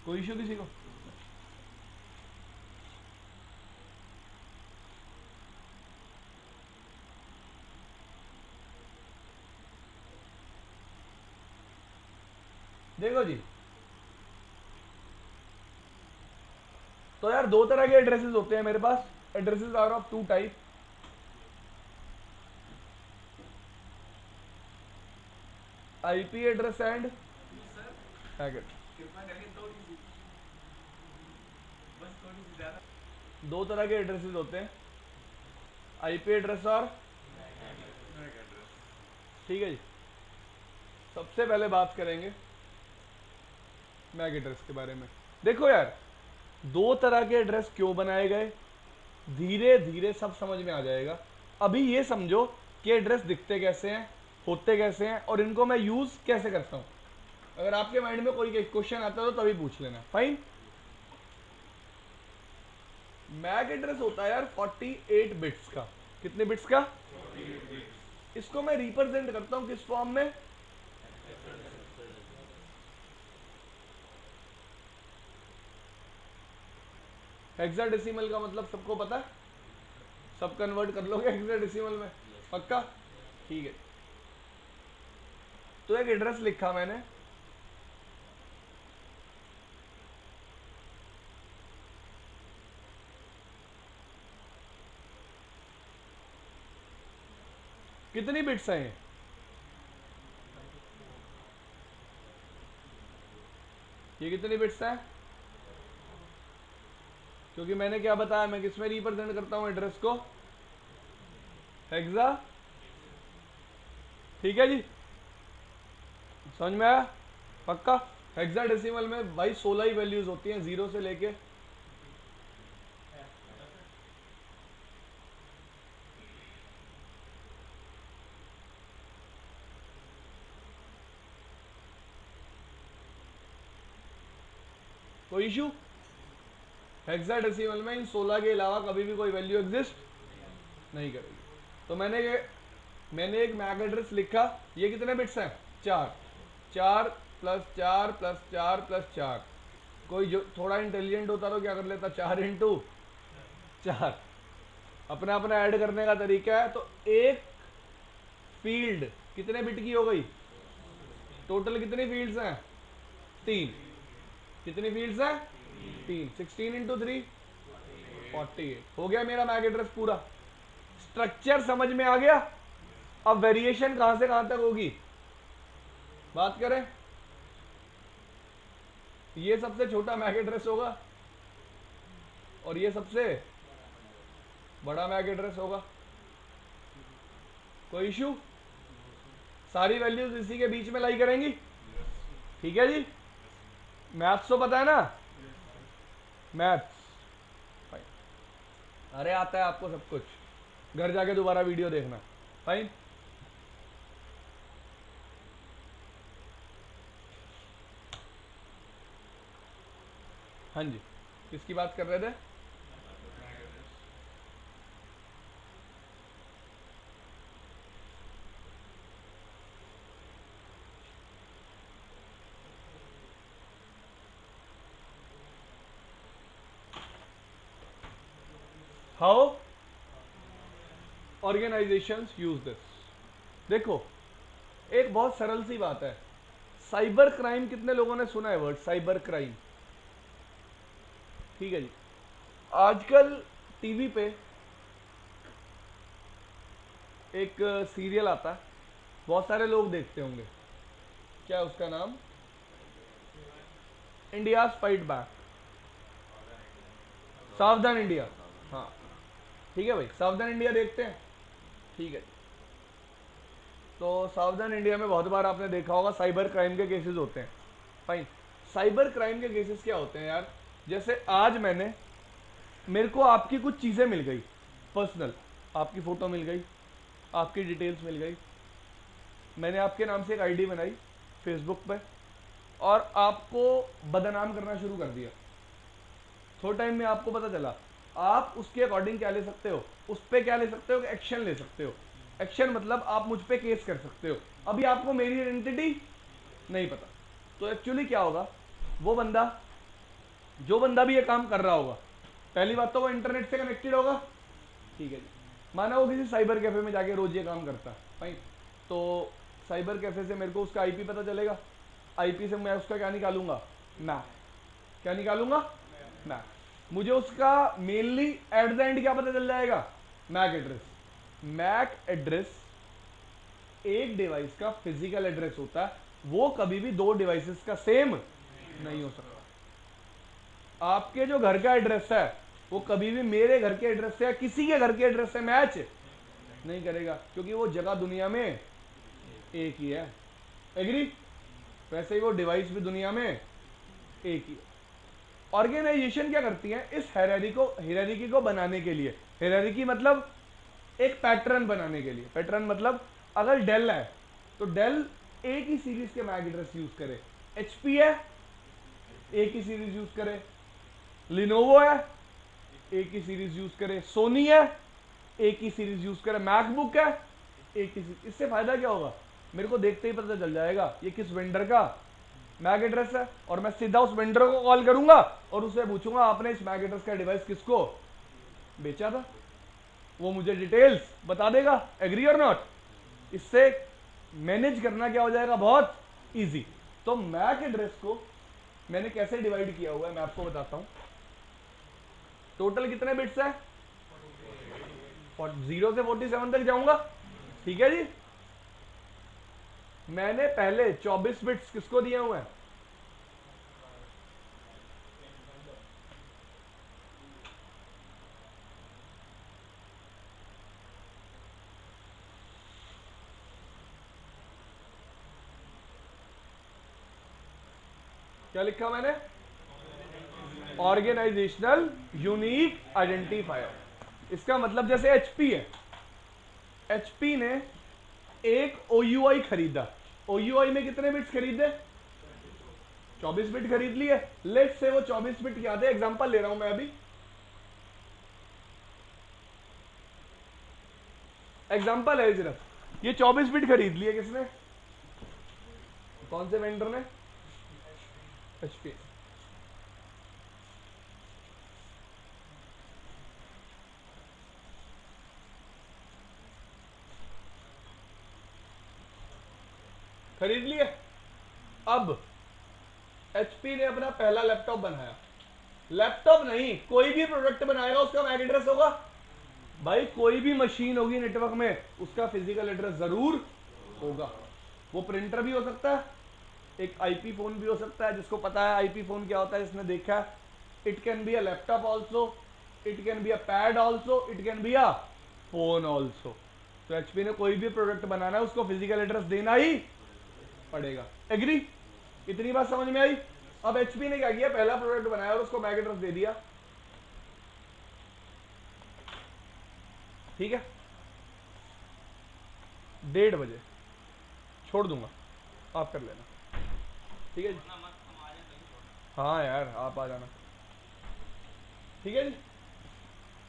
कोई इशू किसी को, देखो जी। तो यार 2 तरह के एड्रेसेस होते हैं मेरे पास, addresses are of 2 type. IP address and MAC address कृपा करके थोड़ी सी, बस थोड़ी सी ज्यादा। दो तरह के एड्रेसेस होते हैं, आईपी एड्रेस और मैक एड्रेस। ठीक है जी। सबसे पहले बात करेंगे मैक एड्रेस के बारे में। देखो यार, दो तरह के एड्रेस क्यों बनाए गए, धीरे धीरे सब समझ में आ जाएगा। अभी ये समझो कि एड्रेस दिखते कैसे हैं, होते कैसे हैं, और इनको मैं यूज कैसे करता हूं। अगर आपके माइंड में कोई क्वेश्चन आता है तो तभी पूछ लेना। फाइन। मैक एड्रेस होता है यार 48 बिट्स का। कितने बिट्स का? इसको मैं रिप्रेजेंट करता हूं किस फॉर्म में? हेक्साडेसिमल का मतलब सबको पता है? सब कन्वर्ट कर लोगे हेक्साडेसिमल में? पक्का? ठीक है। तो एक एड्रेस लिखा मैंने, कितनी बिट्स हैं ये कितनी बिट्स हैं? क्योंकि मैंने क्या बताया, मैं किसमें रिप्रेजेंट करता हूं एड्रेस को? हेक्सा। ठीक है जी, समझ में आया? पक्का? हेक्साडेसिमल में भाई 16 ही वैल्यूज होती हैं, 0 से लेके कोई इशू? हेक्साडेसिमल में इन 16 के अलावा कभी भी कोई वैल्यू एग्जिस्ट नहीं करेगी। तो मैंने एक मैक एड्रेस लिखा, ये कितने बिट्स हैं? 4। 4 प्लस 4 प्लस 4 प्लस 4। कोई जो थोड़ा इंटेलिजेंट होता तो क्या कर लेता? 4 इंटू 4। अपना अपना ऐड करने का तरीका है। तो एक फील्ड कितने बिट की हो गई? टोटल कितनी फील्ड्स हैं? 3। कितनी फील्ड्स हैं? 3। 16 इंटू 3 48। हो गया मेरा मैक एड्रेस पूरा। स्ट्रक्चर समझ में आ गया? अब वेरिएशन कहां से कहां तक होगी बात करें। ये सबसे छोटा मैक एड्रेस होगा और ये सबसे बड़ा मैक एड्रेस होगा। कोई इशू? सारी वैल्यूज इसी के बीच में लाई करेंगी। ठीक है जी। मैथ्स तो पता है ना? मैथ्स अरे आता है आपको सब कुछ, घर जाके दोबारा वीडियो देखना। फाइन। हाँ जी, किसकी बात कर रहे थे? How organisations use this. देखो, एक बहुत सरल सी बात है। साइबर क्राइम, कितने लोगों ने सुना है वर्ड साइबर क्राइम? ठीक है जी। आजकल टीवी पे एक सीरियल आता है, बहुत सारे लोग देखते होंगे। क्या है उसका नाम? इंडिया फाइट बैक, सावधान इंडिया। हाँ ठीक है भाई, सावधान इंडिया देखते हैं। ठीक है। तो सावधान इंडिया में बहुत बार आपने देखा होगा साइबर क्राइम के केसेस होते हैं। फाइन। साइबर क्राइम के केसेस क्या होते हैं यार? जैसे आज मेरे को आपकी कुछ चीजें मिल गई पर्सनल, आपकी फोटो मिल गई, आपकी डिटेल्स मिल गई, मैंने आपके नाम से एक आईडी बनाई फेसबुक पे और आपको बदनाम करना शुरू कर दिया। थोड़े टाइम में आपको पता चला, आप उसके अकॉर्डिंग क्या ले सकते हो? उस पर क्या ले सकते हो? एक्शन ले सकते हो। एक्शन मतलब आप मुझ पे केस कर सकते हो। अभी आपको मेरी आइडेंटिटी नहीं पता। तो एक्चुअली क्या होगा, वो बंदा, जो बंदा भी ये काम कर रहा होगा, पहली बात तो वो इंटरनेट से कनेक्टेड होगा। ठीक है जी। माना वो किसी साइबर कैफे में जाके रोज ये काम करता है। फाइन। तो साइबर कैफे से मेरे को उसका आईपी पता चलेगा। आईपी से मैं उसका क्या निकालूंगा? मैक। क्या निकालूंगा? मैक। मुझे उसका मेनली एट द एंड क्या पता चल जाएगा? MAC address. मैक एड्रेस एक डिवाइस का फिजिकल एड्रेस होता है वो कभी भी दो डिवाइसेस का सेम नहीं हो सकता। आपके जो घर का एड्रेस है वो कभी भी मेरे घर के एड्रेस से या किसी के घर के एड्रेस से मैच नहीं करेगा, क्योंकि वो जगह दुनिया में एक ही है। एग्री? वैसे ही वो डिवाइस भी दुनिया में एक ही है। ऑर्गेनाइजेशन क्या करती है, इस हायरार्की को बनाने के लिए, हायरार्की मतलब एक पैटर्न बनाने के लिए, पैटर्न मतलब अगर डेल है तो डेल एक ही सीरीज के मैक एड्रेस यूज करे, एचपी है एक ही सीरीज यूज करे, लिनोवो है एक ही सीरीज यूज करे, सोनी है एक ही सीरीज यूज करे, मैकबुक है एक ही सीरीज। इससे फायदा क्या होगा, मेरे को देखते ही पता चल जाएगा ये किस वेंडर का मैक एड्रेस है, और मैं सीधा उस वेंडर को कॉल करूंगा और उससे पूछूंगा आपने इस मैक एड्रेस का डिवाइस किसको बेचा था, वो मुझे डिटेल्स बता देगा। एग्री और नॉट? इससे मैनेज करना क्या हो जाएगा, बहुत इजी। तो मैक एड्रेस को मैंने कैसे डिवाइड किया हुआ है मैं आपको बताता हूं। टोटल कितने बिट्स है, 0 से 47 तक जाऊंगा, ठीक है जी। मैंने पहले 24 बिट्स किसको दिए हुए हैं, क्या लिखा मैंने, ऑर्गेनाइजेशनल यूनिक आइडेंटिफायर। इसका मतलब जैसे एचपी है, एचपी ने एक OUI खरीदा, OUI में कितने बिट्स खरीदे, 24 बिट खरीद लिए। लेट से वो 24 बिट क्या थे, एग्जांपल ले रहा हूं मैं अभी, एग्जांपल है सिर्फ, ये 24 बिट खरीद लिए किसने, कौन से वेंडर ने, एचपी। खरीद लिए। अब एचपी ने अपना पहला लैपटॉप बनाया, लैपटॉप नहीं कोई भी प्रोडक्ट बनाएगा उसका मैक एड्रेस होगा भाई, कोई भी मशीन होगी नेटवर्क में उसका फिजिकल एड्रेस जरूर होगा। वो प्रिंटर भी हो सकता है, एक आईपी फोन भी हो सकता है, जिसको पता है आईपी फोन क्या होता है, जिसने देखा है। It can be a laptop also, it can be a pad also, it can be a phone also. तो एचपी ने कोई भी प्रोडक्ट बनाना है उसको फिजिकल एड्रेस देना ही पड़ेगा। एग्री? इतनी बात समझ में आई? अब एचपी ने क्या किया, पहला प्रोडक्ट बनाया और उसको मैक एड्रेस दे दिया, ठीक है। 1:30 बजे छोड़ दूंगा, आप कर लेना, ठीक है जी। हाँ यार आप आ जाना, ठीक है जी।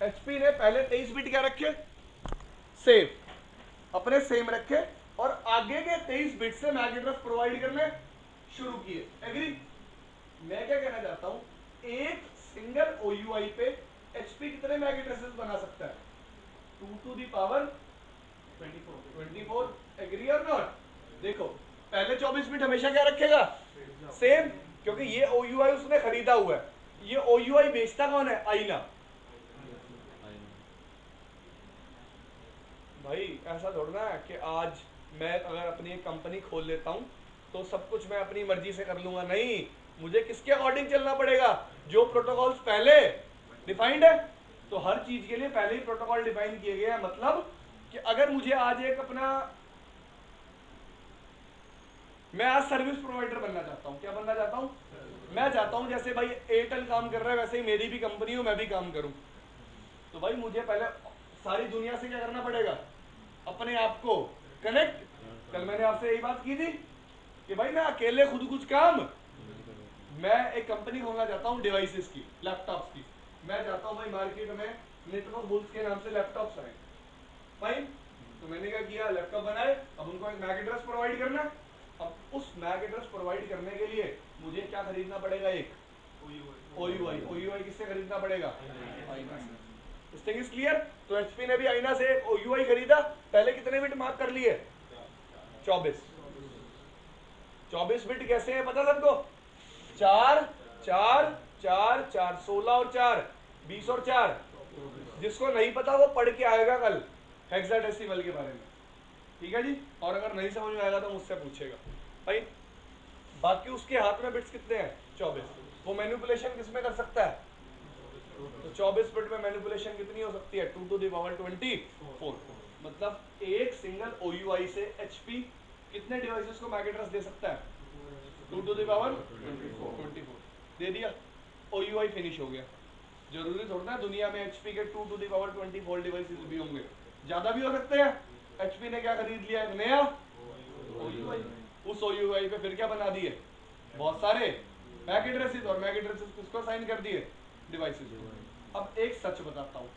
एचपी ने पहले 23 बिट क्या रखे, सेव, अपने सेम रखे, और आगे के 23 बिट से मैक एड्रेस प्रोवाइड करने शुरू किए। एग्री? मैं क्या कहना चाहता हूं, एक सिंगल OUI पे एचपी कितने मैक एड्रेसेस बना सकता है, 2 टू द पावर 24। एग्री और नॉट? देखो पहले 24 बिट हमेशा क्या रखेगा, सेम, क्योंकि ये OUI उसने खरीदा हुआ है। ये OUI बेचता कौन है, आईना। भाई ऐसा थोड़ा है कि आज मैं अगर अपनी एक कंपनी खोल लेता हूं तो सब कुछ मैं अपनी मर्जी से कर लूंगा, नहीं, मुझे किसके अकॉर्डिंग चलना पड़ेगा, जो प्रोटोकॉल्स पहले डिफाइंड है। तो हर चीज के लिए पहले ही प्रोटोकॉल डिफाइन किए गए हैं, मतलब कि अगर मुझे आज एक अपना, मैं आज सर्विस प्रोवाइडर बनना चाहता हूं, क्या बनना चाहता हूं, मैं चाहता हूं जैसे भाई एयरटेल काम कर रहा है वैसे ही मेरी भी कंपनी हो, मैं भी काम करूं। तो भाई मुझे पहले सारी दुनिया से क्या करना पड़ेगा, अपने आप को कनेक्ट। कल मैंने आपसे यही बात की थी कि भाई मैं अकेले खुद कुछ काम, मैं एक कंपनी खोलना चाहता हूँ डिवाइसेस की, लैपटॉप्स की। मैं चाहता हूँ भाई मार्केट में नेटवर्क बुल्स के नाम से लैपटॉप्स आए, फाइन। तो मैंने क्या किया, लैपटॉप बनाए, अब उनको एक मैक एड्रेस प्रोवाइड करना। अब उस मैक एड्रेस प्रोवाइड करने के लिए मुझे क्या खरीदना पड़ेगा, एक OUI किससे खरीदना पड़ेगा, आईना से। This thing is clear? तो एचपी ने भी आईना से एक OUI खरीदा, पहले कितने बिट मार्क कर लिए, 24 बिट कैसे है पता सबको, 4 4 4 4 16 और 4 20 और 4। जिसको नहीं पता वो पढ़ के आएगा कल हेक्साडेसिमल के बारे में, ठीक है जी। और अगर नहीं समझ में आएगा तो मुझसे पूछेगा भाई। बाकी उसके हाथ में बिट्स कितने हैं 24। वो मैनिपुलेशन किस में कर सकता है, तो 24 बिट में मैनिपुलेशन कितनी हो सकती है 2 टू द पावर 24। मतलब एक सिंगल OUI से HP कितने डिवाइसेस को मैक एड्रेस दे सकता है 2 टू द पावर 24 दे दिया, OUI फिनिश हो गया। जरूरी थोड़ा ना दुनिया में HP के 2 टू द पावर 24 डिवाइसेस भी होंगे, ज्यादा भी हो सकते हैं। HP ने क्या खरीद लिया, एक नया OUI, उस OUI पे फिर क्या बना दिए, बहुत सारे मैक एड्रेसेस, और मैक एड्रेसेस किसको साइन कर दिए, डिवाइसेस को। अब एक सच बताता हूँ,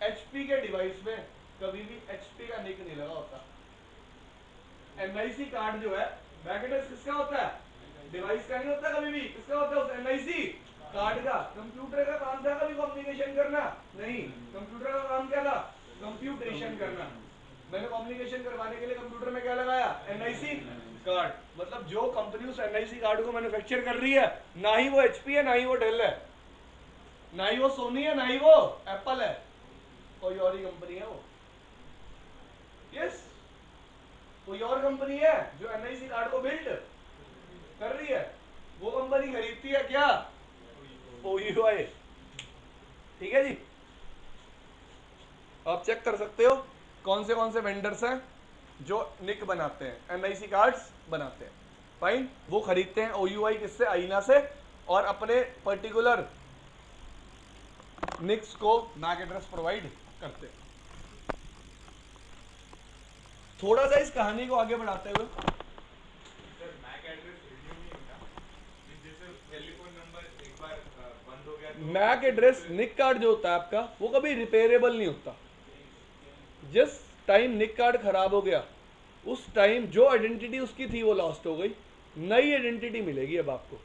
HP के डिवाइस में कभी भी HP का निक नहीं लगा होता। NIC कार्ड जो है मैक एड्रेस किसका होता है, डिवाइस का नहीं होता कभी भी, किसका होता है, उस NIC कार्ड का। कंप्यूटर का काम था कभी कम्युनिकेशन करना, नहीं, कंप्यूटर का काम क्या था, कंप्यूटेशन करना। मैंने कम्युनिकेशन करवाने के लिए कंप्यूटर में क्या लगाया, NIC कार्ड। मतलब जो कंपनी उस NIC कार्ड को मैन्युफैक्चर कर रही है, ना ही वो HP है, ना ही वो डेल है, ना ही वो सोनी है, ना ही वो एप्पल है, कोई और ही कंपनी है वो। यस, कोई और कंपनी है जो NIC कार्ड को बिल्ड कर रही है। वो कंपनी खरीदती है क्या, OUI। ठीक है जी, आप चेक कर सकते हो कौन से वेंडर्स हैं जो निक बनाते हैं, NIC कार्ड्स बनाते हैं। फाइन, वो खरीदते हैं OUI किससे, आईना से, और अपने पर्टिकुलर निक्स को मैक एड्रेस प्रोवाइड करते हैं। थोड़ा सा इस कहानी को आगे बढ़ाते हुए, सर मैक एड्रेस रिन्यू नहीं होता, जैसे टेलीफोन नंबर एक बार बंद हो गया तो मैक एड्रेस निक कार्ड जो होता है आपका, वो कभी रिपेयरेबल नहीं होता। जिस टाइम निक कार्ड खराब हो गया, उस टाइम जो आइडेंटिटी उसकी थी वो लॉस्ट हो गई, नई आइडेंटिटी मिलेगी अब आपको।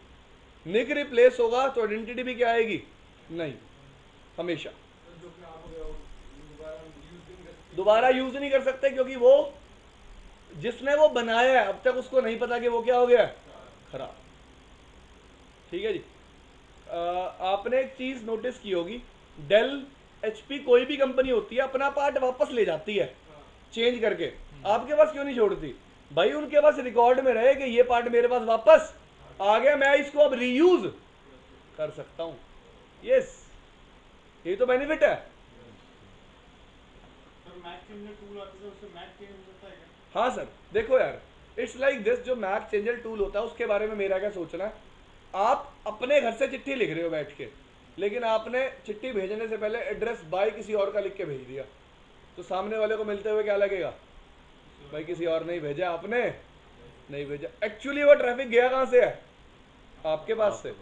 निक रिप्लेस होगा तो आइडेंटिटी भी क्या आएगी, नहीं, हमेशा। दोबारा यूज नहीं कर सकते, क्योंकि वो जिसने वो बनाया है अब तक उसको नहीं पता कि वो क्या हो गया, खराब। ठीक है जी। आपने एक चीज नोटिस की होगी, डेल HP कोई भी कंपनी होती है अपना पार्ट वापस ले जाती है चेंज करके, आपके पास क्यों नहीं छोड़ती, भाई उनके पास रिकॉर्ड में रहे कि ये पार्ट मेरे पास वापस आ गया, मैं इसको अब रीयूज कर सकता हूं। यस, ये तो बेनिफिट है। सर मैक चेंजर टूल आता है, उससे मैक चेंज हो सकता है क्या? हाँ सर, देखो यार, इट्स लाइक दिस, जो मैक चेंजर टूल होता है उसके बारे में मेरा क्या सोचना है, आप अपने घर से चिट्ठी लिख रहे हो बैठ के, लेकिन आपने चिट्ठी भेजने से पहले एड्रेस बाय किसी और का लिख के भेज दिया, तो सामने वाले को मिलते हुए क्या लगेगा, भाई किसी और नहीं भेजा, आपने नहीं भेजा। एक्चुअली वो ट्रैफिक गया कहां से है, आपके पास से।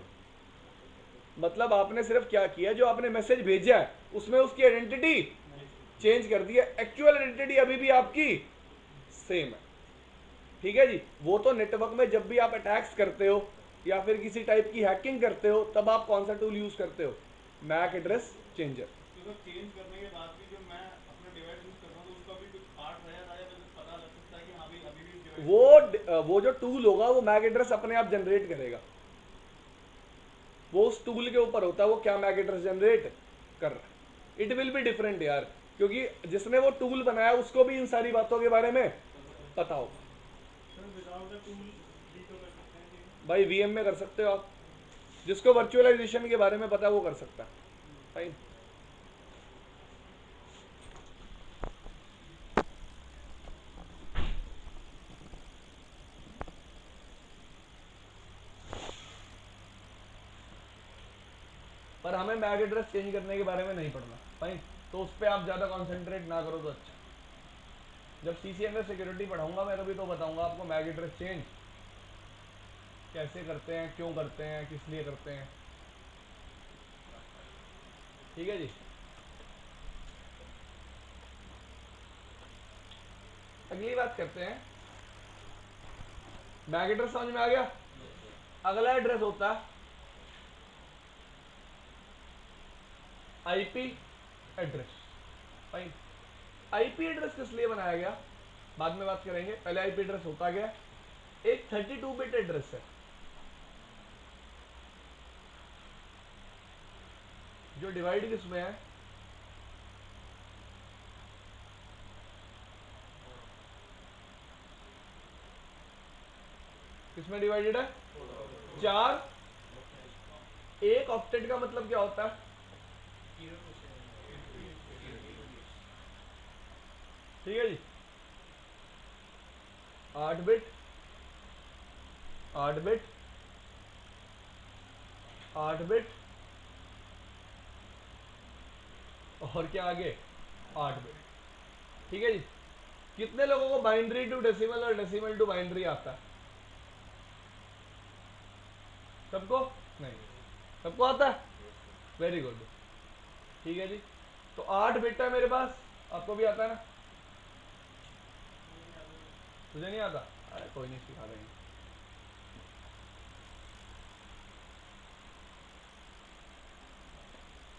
मतलब आपने सिर्फ क्या किया, जो आपने मैसेज भेजा है उसमें उसकी आइडेंटिटी चेंज कर दी है, एक्चुअल आइडेंटिटी अभी भी आपकी सेम है। ठीक है जी। वो तो नेटवर्क में जब भी आप अटैक्स करते हो या फिर किसी टाइप की हैकिंग करते हो, तब आप कौन सा टूल यूज करते हो, मैक एड्रेस चेंजर। तो सर चेंज करने के बाद भी जो मैं अपना डिवाइस यूज कर रहा हूँ तो उसका भी कुछ पार्ट रह जाता है, मुझे पता लग सकता है कि हाँ भाई अभी भी इस डिवाइस वो जो टूल होगा वो मैक एड्रेस अपने आप जनरेट करेगा, वो उस टूल के ऊपर होता है वो क्या मैक एड्रेस जनरेट कर रहा है। इट विल बी डिफरेंट यार, क्योंकि जिसने वो टूल बनाया उसको भी इन सारी बातों के बारे में पता होगा। सर विदाउट द टूल भी तो कर सकते हैं कि भाई VM में कर सकते हो आप, जिसको वर्चुअलाइजेशन के बारे में पता है वो कर सकता है। फाइन, पर हमें मैक एड्रेस चेंज करने के बारे में नहीं पढ़ना। फाइन, तो उस पर आप ज़्यादा कॉन्सेंट्रेट ना करो तो अच्छा। जब CCNA सिक्योरिटी पढ़ाऊंगा मैं तभी तो बताऊंगा आपको मैक एड्रेस चेंज कैसे करते हैं, क्यों करते हैं, किस लिए करते हैं। ठीक है जी। अगली बात करते हैं, मैक एड्रेस समझ में आ गया। अगला एड्रेस होता है IP address. Fine, IP address किस लिए बनाया गया बाद में बात करेंगे, पहले IP एड्रेस होता क्या है। एक 32 बिट एड्रेस है जो डिवाइड किसमें है, किसमें डिवाइडेड है? 4। एक ऑक्टेट का मतलब क्या होता है? ठीक है जी, 8 बिट 8 बिट 8 बिट और क्या आगे 8 बिट। ठीक है जी। कितने लोगों को बाइनरी टू डेसिमल और डेसिमल टू बाइनरी आता है? सबको? नहीं, सबको आता है? Very good. ठीक है जी। तो 8 बिट है मेरे पास, आपको भी आता है ना? तुझे नहीं आता? अरे कोई नहीं, सिखा देंगे।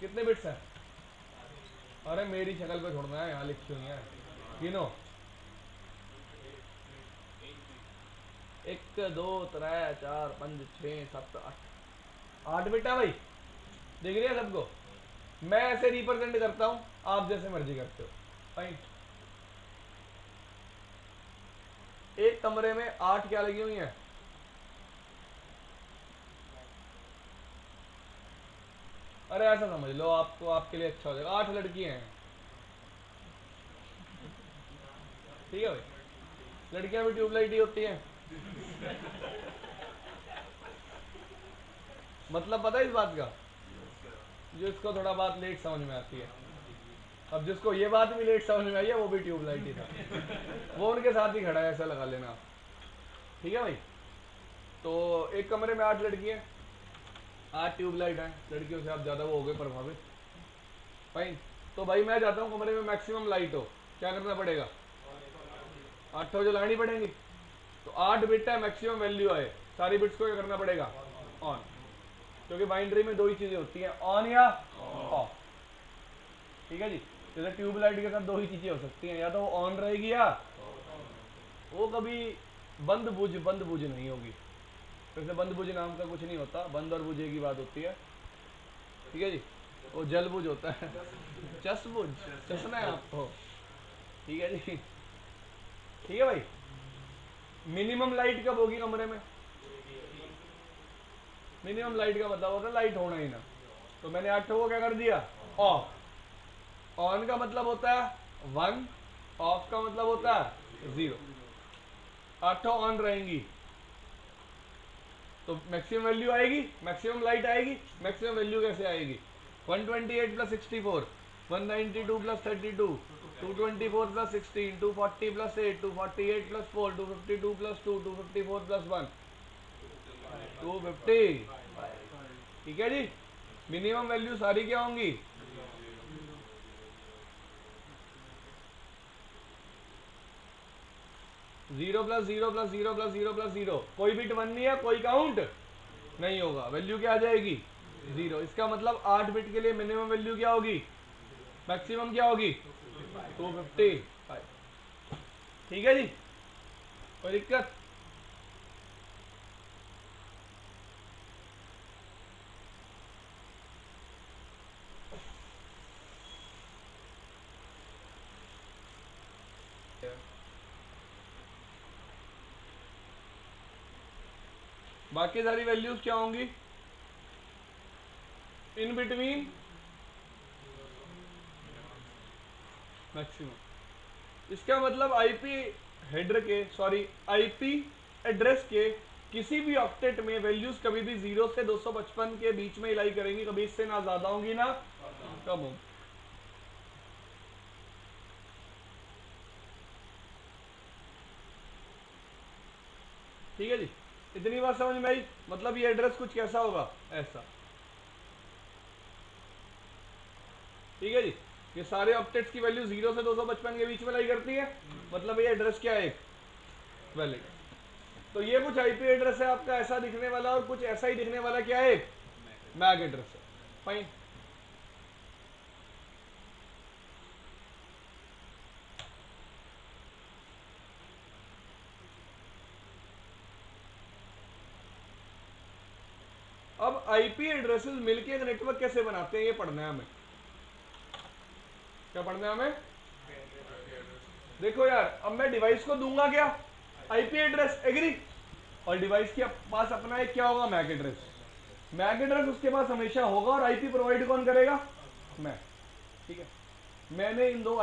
कितने बिट्स हैं? अरे मेरी शक्ल पे छोड़ना है, यहाँ लिख क्यों नहीं है? गिनो। 1 2 3 4 5 6 7 8। 8 बिट है भाई, दिख रही है सबको? मैं ऐसे रिप्रेजेंट करता हूं, आप जैसे मर्जी करते हो। फाइन। एक कमरे में 8 क्या लगी हुई हैं? अरे ऐसा समझ लो, आपको आपके लिए अच्छा हो जाएगा, 8 लड़कियां हैं। ठीक है भाई, लड़कियां भी ट्यूबलाइट ही होती हैं। मतलब पता है इस बात का? जो इसको थोड़ा बात लेट समझ में आती है। अब जिसको ये बात भी लेट समझ में आई है वो भी ट्यूबलाइट ही था, वो उनके साथ ही खड़ा है, ऐसा लगा लेना आप। ठीक है भाई। तो एक कमरे में 8 लड़कियां, 8 ट्यूबलाइट हैं। लड़कियों से आप ज्यादा वो हो गए प्रभावित। फाइन। तो भाई मैं चाहता हूँ कमरे में मैक्सिमम लाइट हो, क्या करना पड़ेगा? 8 जो लानी पड़ेंगी। तो 8 बिट है, मैक्सिमम वैल्यू आए, सारी बिट्स को क्या करना पड़ेगा? ऑन। क्योंकि बाइनरी में दो ही चीजें होती हैं, ऑन या ऑफ। ठीक है जी। जैसे ट्यूबलाइट के साथ दो ही चीजें हो सकती हैं, या तो वो ऑन रहेगी या वो कभी बंद बुझ नहीं होगी। वैसे बंद बुझ नाम का कुछ नहीं होता, बंद और बुझे की बात होती है। ठीक है जी। वो जल बुझ होता है, चस बुझ, चसना है आपको। ठीक है जी। ठीक है भाई। मिनिमम लाइट कब होगी कमरे में? मिनिमम लाइट का मतलब होता है लाइट होना ही ना। तो मैंने 8 को क्या कर दिया? ऑफ। ऑन का मतलब होता है 1, ऑफ का मतलब होता है 0। 8 ऑन रहेंगी तो मैक्सिमम वैल्यू आएगी, मैक्सिमम लाइट आएगी। मैक्सिमम वैल्यू कैसे आएगी? 128 plus 64, 192 plus 32, 224 plus 16, 240 plus 8, 248 plus 4, 252 plus 2, 254 plus 1, 250। ठीक है जी। मिनिमम वैल्यू सारी क्या होंगी? Zero plus zero plus zero plus zero plus zero. कोई बिट 1 नहीं है, कोई काउंट नहीं होगा, वैल्यू क्या आ जाएगी? 0। इसका मतलब 8 बिट के लिए मिनिमम वैल्यू क्या होगी? मैक्सिमम क्या होगी? 255। ठीक है जी, कोई दिक्कत? बाकी सारी वैल्यूज क्या होंगी? In between maximum. इसका मतलब आईपी हेडर के, सॉरी आईपी एड्रेस के किसी भी ऑक्टेट में वैल्यूज कभी भी 0 से 255 के बीच में लाई करेंगी, कभी इससे ना ज्यादा होंगी ना कम होंगी। ठीक है जी, इतनी बात समझ में आई? मतलब ये एड्रेस कुछ कैसा होगा? ऐसा। ठीक है जी। ये सारे ऑक्टेट्स की वैल्यू 0 से 255 के बीच में लाई करती है, मतलब ये एड्रेस क्या है? एक वैलिड। तो ये कुछ आईपी एड्रेस है आपका ऐसा दिखने वाला, और कुछ ऐसा ही दिखने वाला क्या है? मैक एड्रेस है। फाइन। अब आईपी एड्रेसेस मिलके एक नेटवर्क कैसे बनाते हैं ये पढ़ना है हमें। क्या पढ़ना है हमें? देखो यार, अब मैं डिवाइस को दूंगा क्या? IP address. एग्री? और डिवाइस के पास अपना एक क्या होगा, मैक एड्रेस। मैक एड्रेस उसके पास हमेशा होगा और आईपी प्रोवाइड कौन करेगा, मैं। ठीक है, मैंने इन दो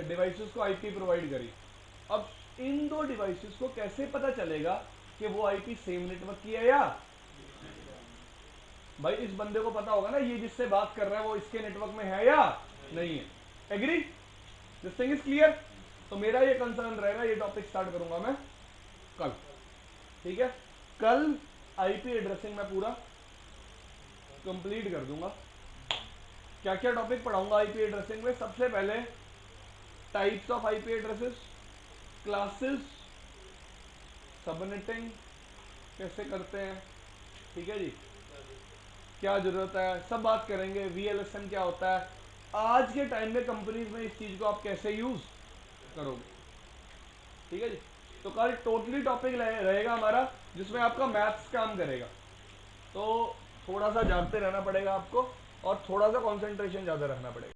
डिवाइसेस को आईपी प्रोवाइड करी। अब इन दो डिवाइसेस को कैसे पता चलेगा कि वो आईपी सेम नेटवर्क की है या, भाई इस बंदे को पता होगा ना ये जिससे बात कर रहा है वो इसके नेटवर्क में है या नहीं है। Agree, this thing is clear. तो मेरा ये कंसर्न रहेगा, ये टॉपिक स्टार्ट करूंगा मैं कल। ठीक है, कल आईपी एड्रेसिंग मैं पूरा कंप्लीट कर दूंगा। क्या क्या टॉपिक पढ़ाऊंगा आईपी एड्रेसिंग में, सबसे पहले types of IP addresses, classes, subnetting कैसे करते हैं, ठीक है जी, क्या जरूरत है, सब बात करेंगे। वीएलएसएन क्या होता है, आज के टाइम में कंपनीज में इस चीज को आप कैसे यूज करोगे। ठीक है जी, तो कल टोटली टॉपिक रहेगा हमारा जिसमें आपका मैथ्स काम करेगा। तो थोड़ा सा जागते रहना पड़ेगा आपको और थोड़ा सा कंसंट्रेशन ज्यादा रखना पड़ेगा।